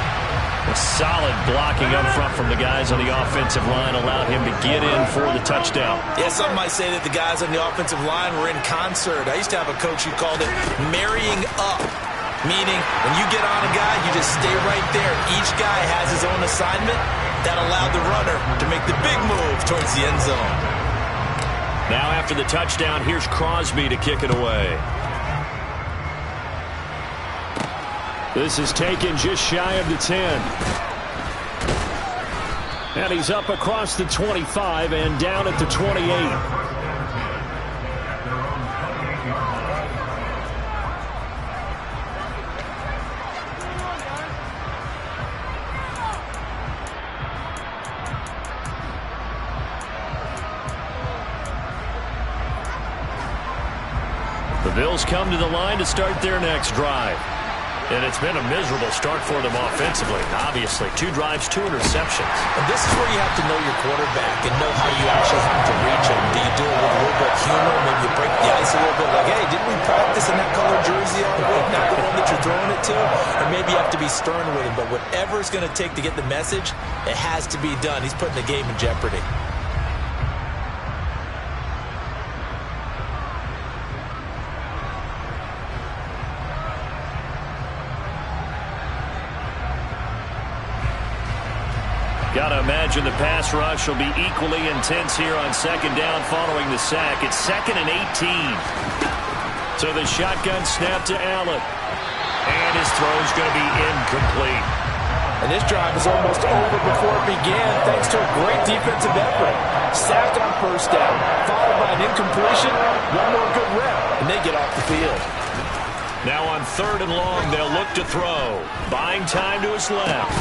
A solid blocking up front from the guys on the offensive line allowed him to get in for the touchdown. Yeah, some might say that the guys on the offensive line were in concert. I used to have a coach who called it marrying up, meaning when you get on a guy, you just stay right there. Each guy has his own assignment. That allowed the runner to make the big move towards the end zone. Now after the touchdown, here's Crosby to kick it away. This is taken just shy of the 10. And he's up across the 25 and down at the 28. The Bills come to the line to start their next drive. And it's been a miserable start for them offensively. Obviously, 2 drives, 2 interceptions. And this is where you have to know your quarterback and know how you actually have to reach him. Do you do it with a little bit of humor? Maybe you break the ice a little bit like, hey, didn't we practice in that color jersey all week? Not the one that you're throwing it to? Or maybe you have to be stern with him. But whatever it's going to take to get the message, it has to be done. He's putting the game in jeopardy. Got to imagine the pass rush will be equally intense here on second down following the sack. It's 2nd and 18. So the shotgun snap to Allen. And his throw's going to be incomplete. And this drive is almost over before it began thanks to a great defensive effort. Sacked on first down, followed by an incompletion, one more good rep, and they get off the field. Now on 3rd and long, they'll look to throw. Buying time to his left.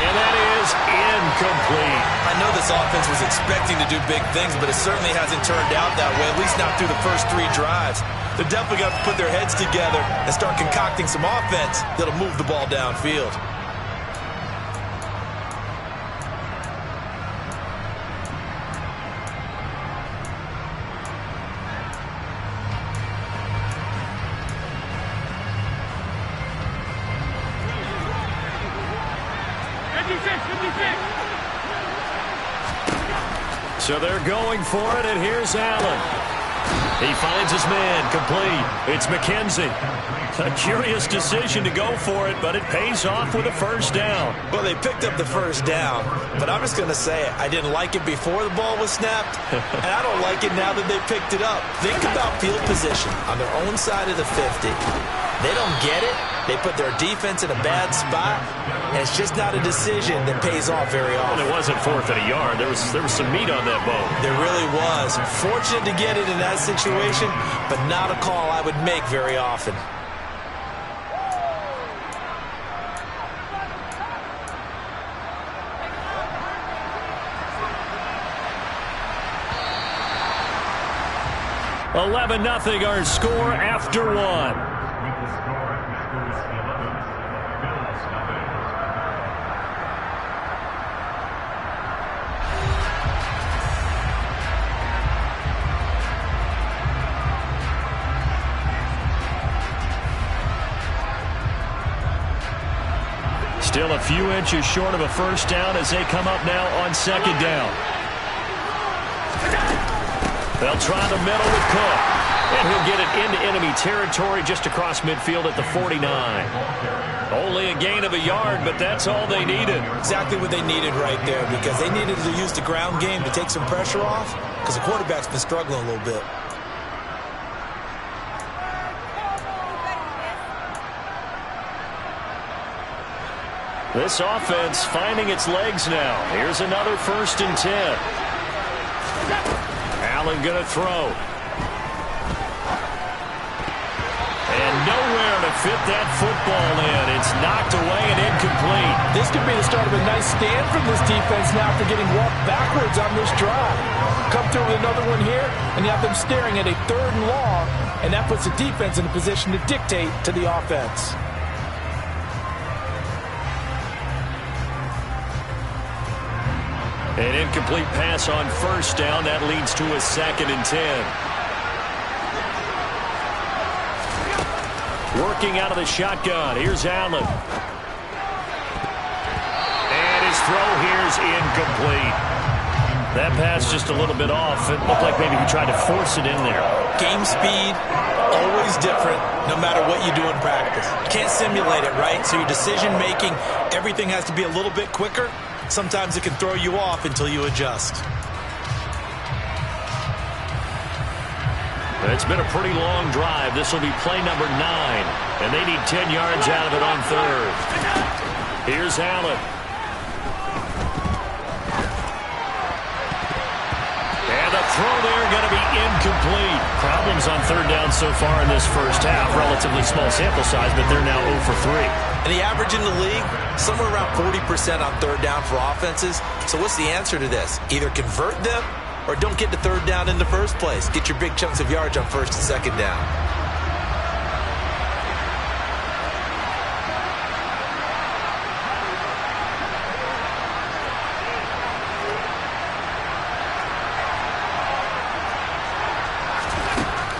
And that is incomplete. I know this offense was expecting to do big things, but it certainly hasn't turned out that way, at least not through the first 3 drives. They're definitely going to put their heads together and start concocting some offense that'll move the ball downfield. So they're going for it, and here's Allen. He finds his man, complete. It's McKenzie. A curious decision to go for it, but it pays off with a first down. Well, they picked up the first down, but I'm just going to say it. I didn't like it before the ball was snapped, and I don't like it now that they picked it up. Think about field position on their own side of the 50. They don't get it. They put their defense in a bad spot, and it's just not a decision that pays off very often. Well, it wasn't 4th and a yard. There was some meat on that bone. There really was. Fortunate to get it in that situation, but not a call I would make very often. $11-0 our score after 1. Still a few inches short of a first down as they come up now on 2nd down. They'll try the middle with Cook. And he'll get it into enemy territory just across midfield at the 49. Only a gain of a yard, but that's all they needed. Exactly what they needed right there, because they needed to use the ground game to take some pressure off, because the quarterback's been struggling a little bit. This offense finding its legs now. Here's another 1st and 10. Allen going to throw. And nowhere to fit that football in. It's knocked away and incomplete. This could be the start of a nice stand from this defense now after getting walked backwards on this drive. Come through with another one here, and you have them staring at a 3rd and long, and that puts the defense in a position to dictate to the offense. An incomplete pass on first down. That leads to a 2nd and 10. Working out of the shotgun. Here's Allen. And his throw here's incomplete. That pass just a little bit off. It looked like maybe he tried to force it in there. Game speed, always different, no matter what you do in practice. You can't simulate it, right? So your decision-making, everything has to be a little bit quicker. Sometimes it can throw you off until you adjust. It's been a pretty long drive. This will be play number 9. And they need 10 yards out of it on 3rd. Here's Allen. And the throw there going to be incomplete. Problems on 3rd down so far in this first half. Relatively small sample size, but they're now 0 for 3. And the average in the league, somewhere around 40% on 3rd down for offenses. So what's the answer to this? Either convert them or don't get to 3rd down in the first place. Get your big chunks of yards on 1st and 2nd down.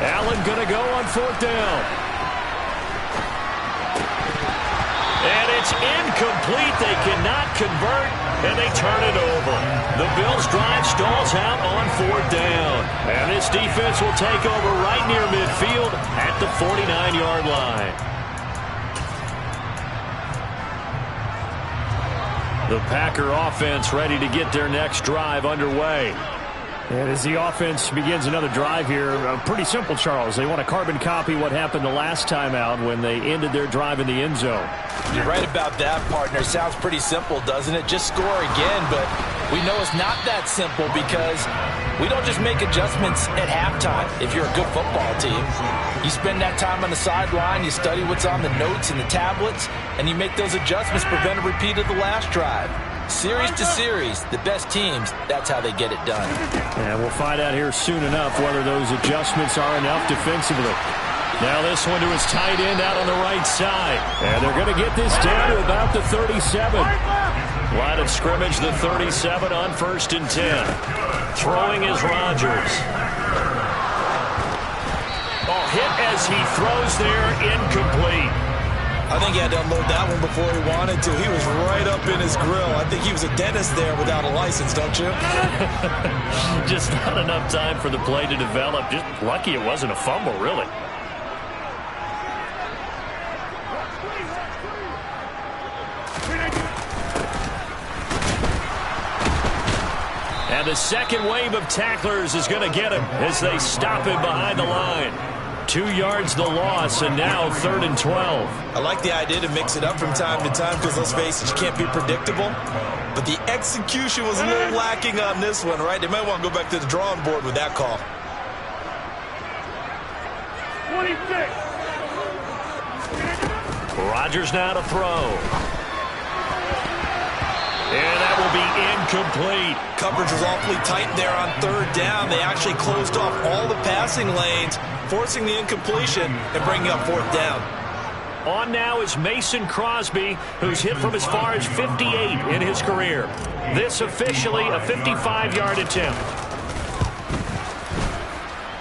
Allen going to go on 4th down. And it's incomplete. They cannot convert, and they turn it over. The Bills' drive stalls out on 4th down. And this defense will take over right near midfield at the 49-yard line. The Packer offense ready to get their next drive underway. And as the offense begins another drive here, pretty simple, Charles. They want to carbon copy what happened the last time out when they ended their drive in the end zone. You're right about that, partner. Sounds pretty simple, doesn't it? Just score again, but we know it's not that simple because we don't just make adjustments at halftime. If you're a good football team, you spend that time on the sideline, you study what's on the notes and the tablets, and you make those adjustments, prevent a repeat of the last drive. Series to series, the best teams, that's how they get it done. And we'll find out here soon enough whether those adjustments are enough defensively. Now this one to his tight end out on the right side. And they're going to get this down to about the 37. Line of scrimmage, the 37 on 1st and 10. Throwing is Rodgers. Oh, hit as he throws there, incomplete. I think he had to unload that one before he wanted to. He was right up in his grill. I think he was a dentist there without a license, don't you? Just not enough time for the play to develop. Just lucky it wasn't a fumble, really. And the second wave of tacklers is going to get him as they stop him behind the line. 2 yards the loss, and now 3rd and 12. I like the idea to mix it up from time to time because, let's face it, you can't be predictable. But the execution was a little lacking on this one, right? They might want to go back to the drawing board with that call. 26. Rodgers now to throw. And that will be incomplete. Coverage was awfully tight there on 3rd down. They actually closed off all the passing lanes, forcing the incompletion and bringing up 4th down. On now is Mason Crosby, who's hit from as far as 58 in his career. This officially a 55-yard attempt.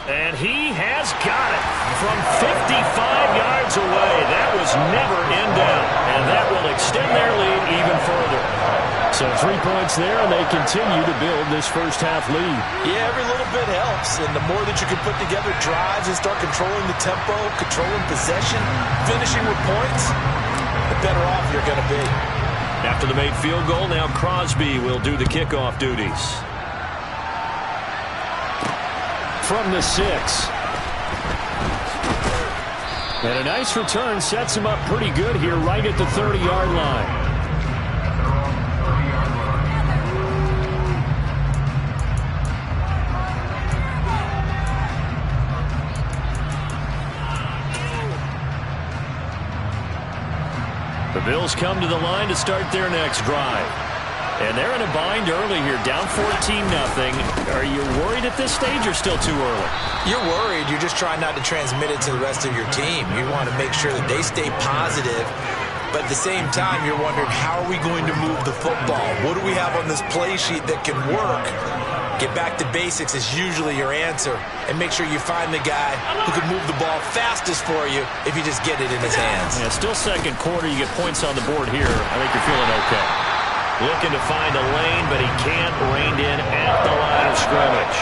And he has got it from 55 yards away. That was never in doubt, and that will extend their lead even further. So 3 points there, and they continue to build this first-half lead. Yeah, every little bit helps, and the more that you can put together drives and start controlling the tempo, controlling possession, finishing with points, the better off you're going to be. After the made field goal, now Crosby will do the kickoff duties. From the 6. And a nice return sets him up pretty good here right at the 30-yard line. The Bills come to the line to start their next drive. And they're in a bind early here, down 14-0. Are you worried at this stage or still too early? You're worried. You're just trying not to transmit it to the rest of your team. You want to make sure that they stay positive. But at the same time, you're wondering, how are we going to move the football? What do we have on this play sheet that can work? Get back to basics is usually your answer. And make sure you find the guy who can move the ball fastest for you if you just get it in his hands. Yeah, still second quarter. You get points on the board here. I think you're feeling okay. Looking to find a lane, but he can't. Reined in at the line of scrimmage.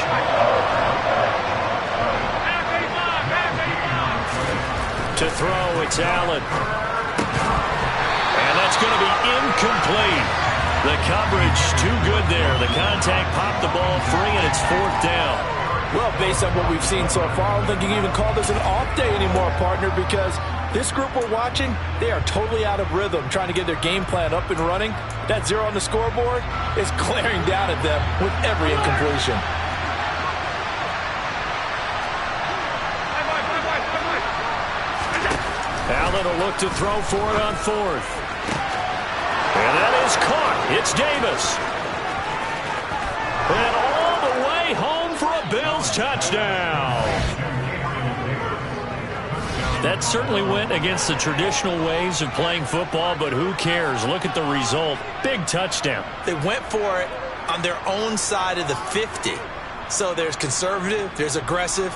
To throw, it's Allen. And that's going to be incomplete. The coverage too good there. The contact popped the ball free, and it's 4th down. Well, based on what we've seen so far, I don't think you can even call this an off day anymore, partner, because this group we're watching, they are totally out of rhythm, trying to get their game plan up and running. That 0 on the scoreboard is glaring down at them with every incompletion. Allen will look to throw for it on 4th. And that is caught. It's Davis. And all the way home for a Bills touchdown. That certainly went against the traditional ways of playing football, but who cares? Look at the result. Big touchdown. They went for it on their own side of the 50. So there's conservative, there's aggressive,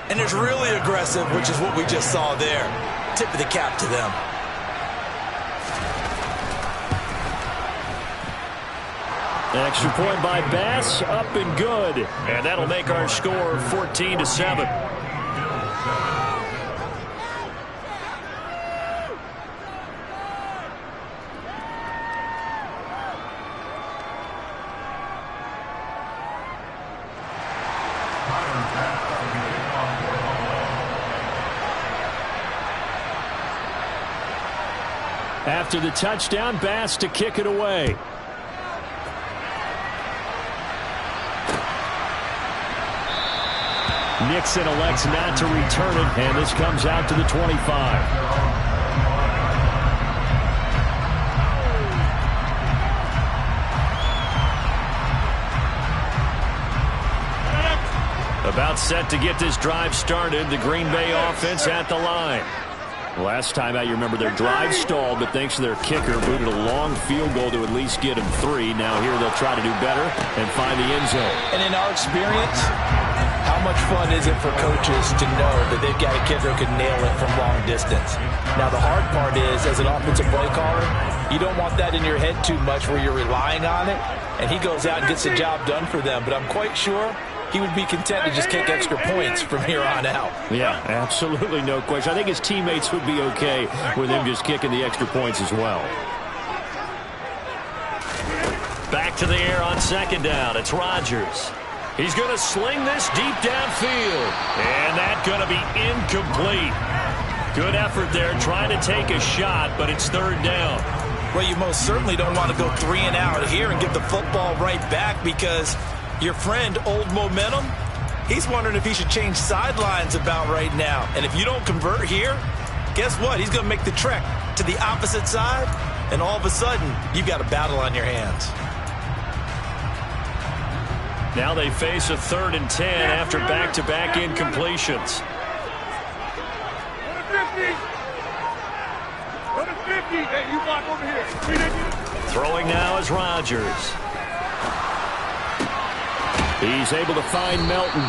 and there's really aggressive, which is what we just saw there. Tip of the cap to them. An extra point by Bass, up and good. And that'll make our score 14-7. after the touchdown. Bass to kick it away. Nixon elects not to return it, and this comes out to the 25. About set to get this drive started. The Green Bay offense at the line. Last time out, you remember their drive stalled, but thanks to their kicker, booted a long field goal to at least get them 3. Now here they'll try to do better and find the end zone. And in our experience, how much fun is it for coaches to know that they've got a kicker who can nail it from long distance? Now the hard part is, as an offensive play caller, you don't want that in your head too much where you're relying on it, and he goes out and gets the job done for them. But I'm quite sure he would be content to just kick extra points from here on out. Yeah, absolutely no question. I think his teammates would be okay with him just kicking the extra points as well. Back to the air on second down. It's Rodgers. He's going to sling this deep downfield. And that's going to be incomplete. Good effort there trying to take a shot, but it's third down. Well, you most certainly don't want to go 3 and out here and get the football right back, because your friend, Old Momentum, he's wondering if he should change sidelines about right now. And if you don't convert here, guess what? He's going to make the trek to the opposite side, and all of a sudden, you've got a battle on your hands. Now they face a 3rd and 10 after back-to-back incompletions. Throwing now is Rodgers. He's able to find Melton.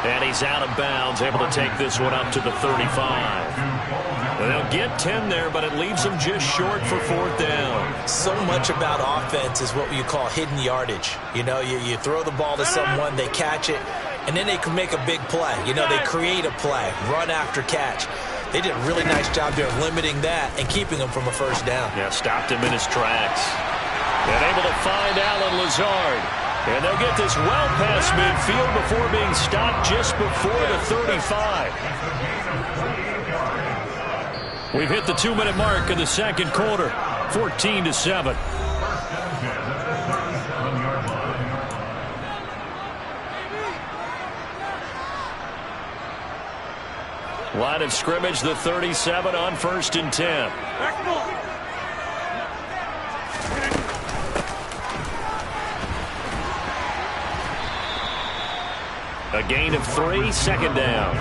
And he's out of bounds, able to take this one up to the 35. They'll get 10 there, but it leaves them just short for 4th down. So much about offense is what you call hidden yardage. You know, you throw the ball to someone, they catch it, and then they can make a big play. You know, they create a play, run after catch. They did a really nice job there limiting that and keeping him from a 1st down. Yeah, stopped him in his tracks. And able to find Allen Lazard. And they'll get this well past midfield before being stopped just before the 35. We've hit the 2-minute mark in the second quarter. 14-7. Line of scrimmage, the 37 on 1st and 10. A gain of 3, 2nd down.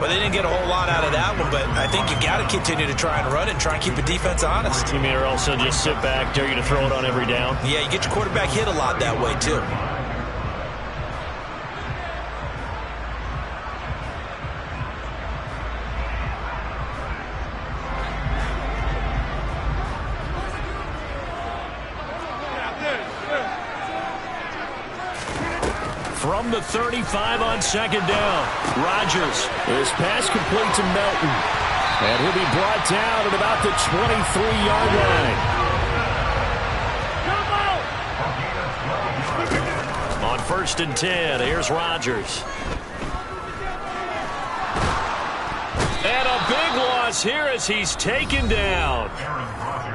Well, they didn't get a whole lot out of that one, but I think you got to continue to try and run it and try and keep the defense honest. You mean, or also just sit back, dare you to throw it on every down? Yeah, you get your quarterback hit a lot that way, too. From the 35 on 2nd down, Rodgers. His pass complete to Melton. And he'll be brought down at about the 23-yard line. On 1st and 10, here's Rodgers. And a big loss here as he's taken down.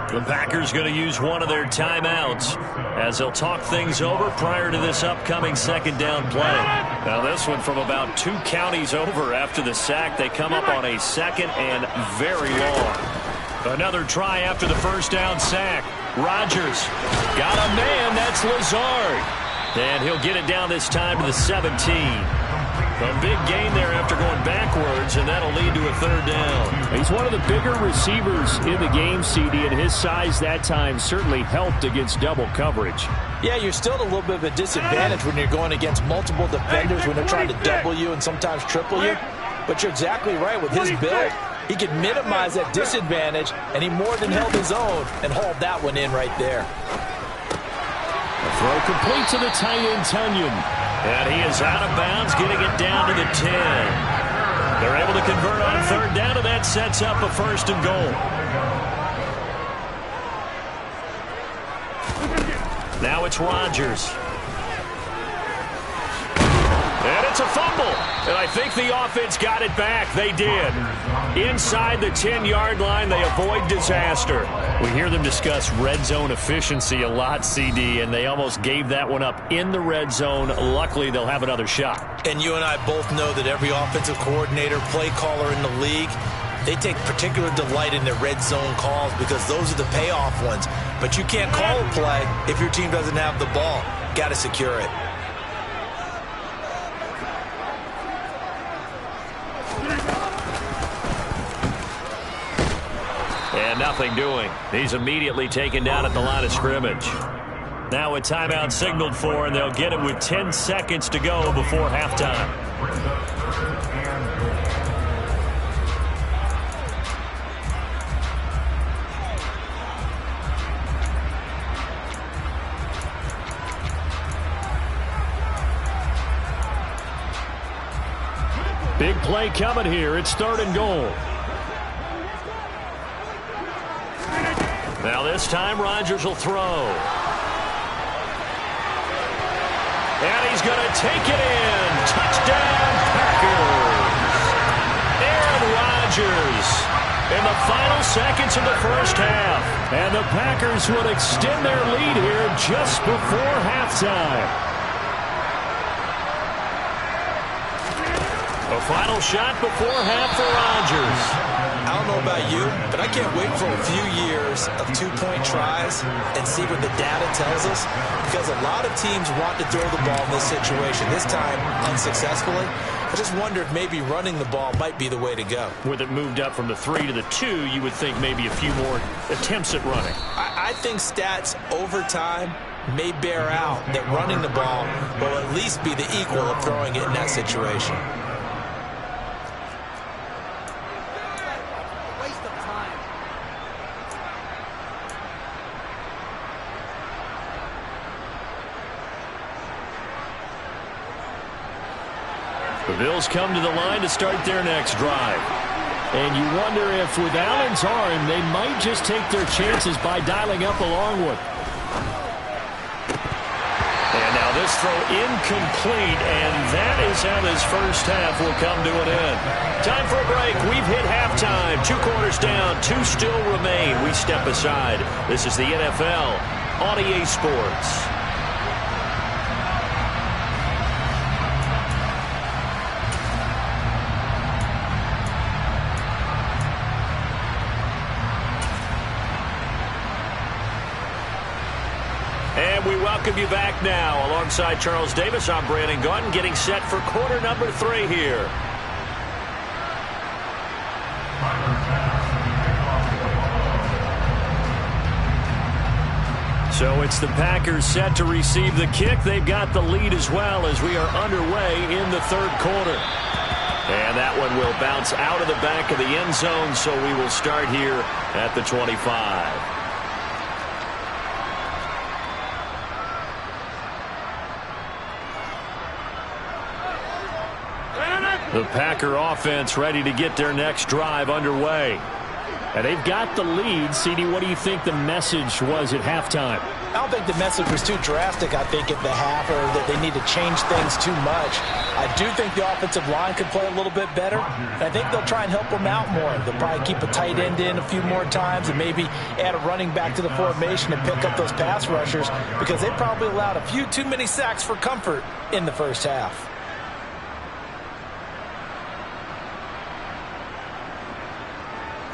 The Packers going to use one of their timeouts as they'll talk things over prior to this upcoming 2nd down play. Now this one from about 2 counties over after the sack. They come up on a 2nd and very long. Another try after the 1st down sack. Rodgers got a man. That's Lazard. And he'll get it down this time to the 17. A big gain there after going backwards, and that'll lead to a 3rd down. He's one of the bigger receivers in the game, CD, and his size that time certainly helped against double coverage. Yeah, you're still at a little bit of a disadvantage when you're going against multiple defenders when they're trying to double you and sometimes triple you. But you're exactly right. With his build, he could minimize that disadvantage, and he more than held his own and hauled that one in right there. A throw complete to the tight end, Tunyon. And he is out of bounds, getting it down to the 10. They're able to convert on 3rd down, and that sets up a 1st and goal. Now it's Rodgers. And it's it's a fumble. And I think the offense got it back. They did. Inside the 10-yard line, they avoid disaster. We hear them discuss red zone efficiency a lot, CD, and they almost gave that one up in the red zone. Luckily, they'll have another shot. And you and I both know that every offensive coordinator, play caller in the league, they take particular delight in their red zone calls because those are the payoff ones. But you can't call a play if your team doesn't have the ball. Got to secure it. And nothing doing. He's immediately taken down at the line of scrimmage. Now a timeout signaled for, and they'll get it with 10 seconds to go before halftime. Big play coming here. It's 3rd and goal. Now this time Rodgers will throw. And he's going to take it in. Touchdown, Packers. Aaron Rodgers in the final seconds of the first half. And the Packers would extend their lead here just before halftime. A final shot before half for Rodgers. I don't know about you, but I can't wait for a few years of two-point tries and see what the data tells us, because a lot of teams want to throw the ball in this situation, this time unsuccessfully. I just wonder if maybe running the ball might be the way to go. With it moved up from the 3 to the 2, you would think maybe a few more attempts at running. I think stats over time may bear out that running the ball will at least be the equal of throwing it in that situation. The Bills come to the line to start their next drive. And you wonder if with Allen's arm, they might just take their chances by dialing up a long one. And now this throw incomplete, and that is how this first half will come to an end. Time for a break. We've hit halftime. 2 quarters down, 2 still remain. We step aside. This is the NFL on EA Sports. And we welcome you back now. Alongside Charles Davis, I'm Brandon Gaudin, getting set for quarter number 3 here. So it's the Packers set to receive the kick. They've got the lead as well as we are underway in the 3rd quarter. And that one will bounce out of the back of the end zone, so we will start here at the 25. The Packer offense ready to get their next drive underway. And they've got the lead. CD, what do you think the message was at halftime? I don't think the message was too drastic, I think, at the half, or that they need to change things too much. I do think the offensive line could play a little bit better. And I think they'll try and help them out more. They'll probably keep a tight end in a few more times and maybe add a running back to the formation and pick up those pass rushers, because they probably allowed a few too many sacks for comfort in the first half.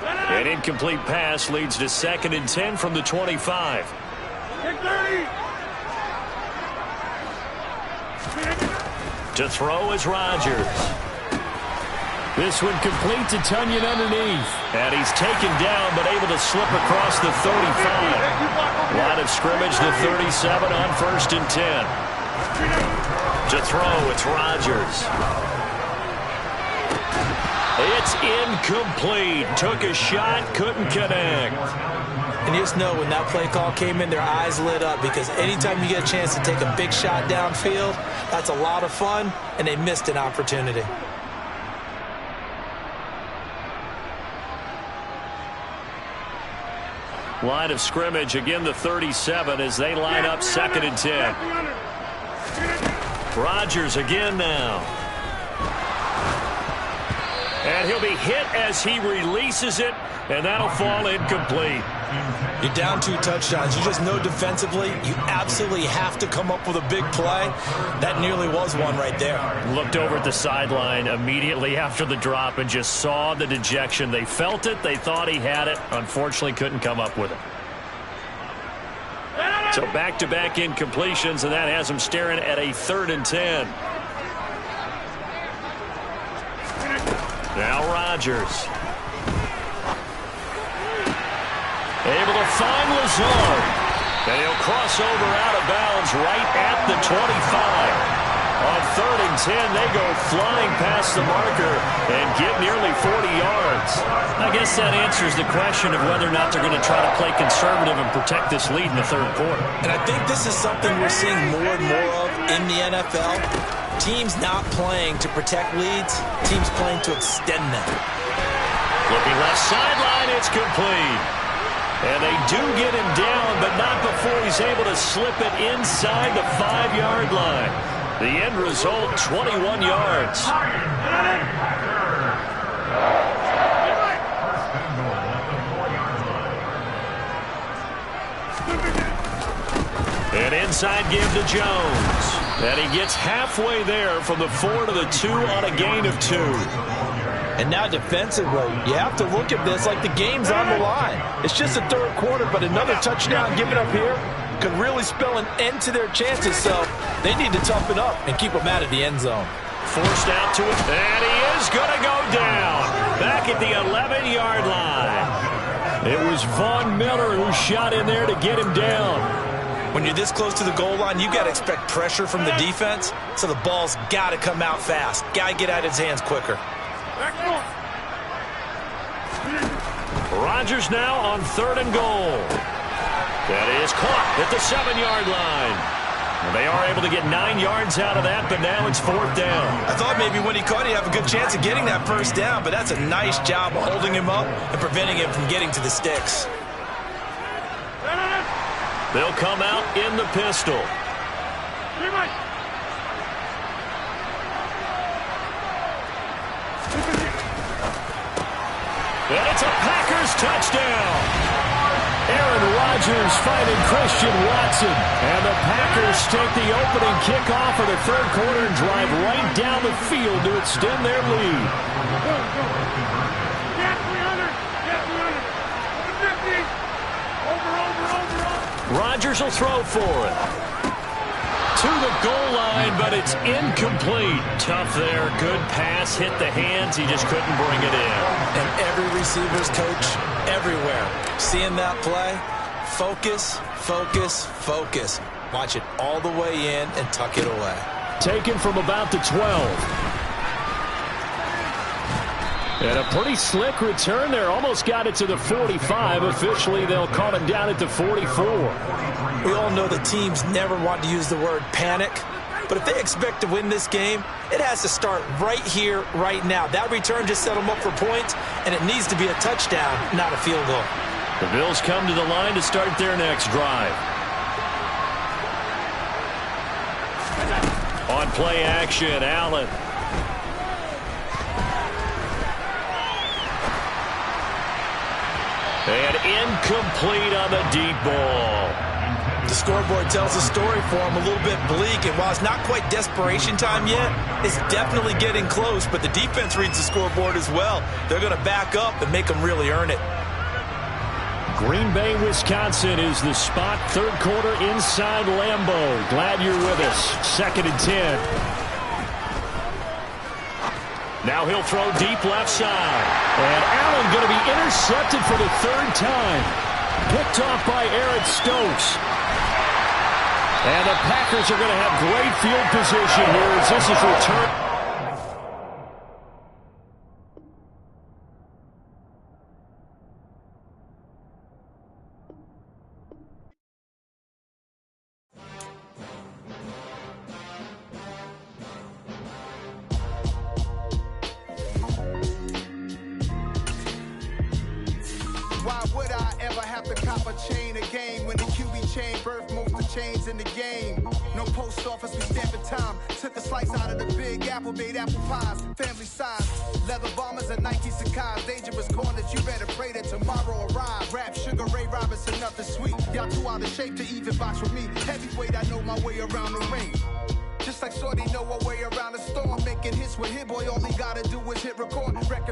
An incomplete pass leads to 2nd and 10 from the 25. To throw is Rodgers. This one complete to Tunyon underneath. And he's taken down but able to slip across the 35. Line of scrimmage to 37 on 1st and 10. To throw, it's Rodgers. It's incomplete. Took a shot, couldn't connect. And you just know when that play call came in, their eyes lit up, because anytime you get a chance to take a big shot downfield, that's a lot of fun, and they missed an opportunity. Line of scrimmage, again the 37 as they line up 2nd and 10. Rodgers again now. And he'll be hit as he releases it, and that'll fall incomplete. You're down 2 touchdowns. You just know defensively you absolutely have to come up with a big play. That nearly was one right there. Looked over at the sideline immediately after the drop and just saw the dejection. They felt it. They thought he had it. Unfortunately, couldn't come up with it. So back-to-back incompletions, and that has him staring at a 3rd and 10. Now Rodgers. Able to find Lazard. And he'll cross over out of bounds right at the 25. On 3rd and 10, they go flying past the marker and get nearly 40 yards. I guess that answers the question of whether or not they're going to try to play conservative and protect this lead in the 3rd quarter. And I think this is something we're seeing more and more of in the NFL. Teams not playing to protect leads, teams playing to extend them. Looking left sideline, it's complete. And they do get him down, but not before he's able to slip it inside the 5-yard line. The end result, 21 yards. An inside give to Jones. And he gets halfway there from the 4 to the 2 on a gain of 2. And now defensively, you have to look at this like the game's on the line. It's just the 3rd quarter, but another touchdown given up here could really spell an end to their chances. So they need to toughen up and keep them out of the end zone. Forced out to it, and he is going to go down. Back at the 11-yard line. It was Von Miller who shot in there to get him down. When you're this close to the goal line, you got to expect pressure from the defense, so the ball's got to come out fast. Got to get out of his hands quicker. Rodgers now on 3rd and goal. That is caught at the 7-yard line. They are able to get 9 yards out of that, but now it's 4th down. I thought maybe when he caught, he'd have a good chance of getting that 1st down, but that's a nice job of holding him up and preventing him from getting to the sticks. They'll come out in the pistol. And it's a Packers touchdown. Aaron Rodgers finding Christian Watson. And the Packers take the opening kickoff of the 3rd quarter and drive right down the field to extend their lead. Rodgers will throw for it. To the goal line, but it's incomplete. Tough there. Good pass. Hit the hands. He just couldn't bring it in. And every receiver's coach everywhere. Seeing that play, focus, focus, focus. Watch it all the way in and tuck it away. Taken from about the 12. And a pretty slick return there. Almost got it to the 45. Officially, they'll call him down at the 44. We all know the teams never want to use the word panic. But if they expect to win this game, it has to start right here, right now. That return just set them up for points, and it needs to be a touchdown, not a field goal. The Bills come to the line to start their next drive. On play action, Allen. And incomplete on the deep ball. The scoreboard tells a story for him, a little bit bleak, and while it's not quite desperation time yet, it's definitely getting close, but the defense reads the scoreboard as well. They're going to back up and make them really earn it. Green Bay, Wisconsin is the spot. 3rd quarter inside Lambeau. Glad you're with us. 2nd and 10. Now he'll throw deep left side. And Allen going to be intercepted for the 3rd time. Picked off by Eric Stokes. And the Packers are going to have great field position here as this is returned. Why would I ever have to cop a chain again when the QB chain birth most of the chains in the game? No post office, we stamping time. Took a slice out of the big apple, made apple pies, family size. Leather bombers and Nike Sacai's. Dangerous corners, you better pray that tomorrow arrive. Rap, Sugar Ray Robinson, nothing sweet. Y'all too out of shape to even box with me. Heavyweight, I know my way around the ring. Just like Shorty know her way around the storm. Making hits with Hit Boy, all he gotta do is hit record. Record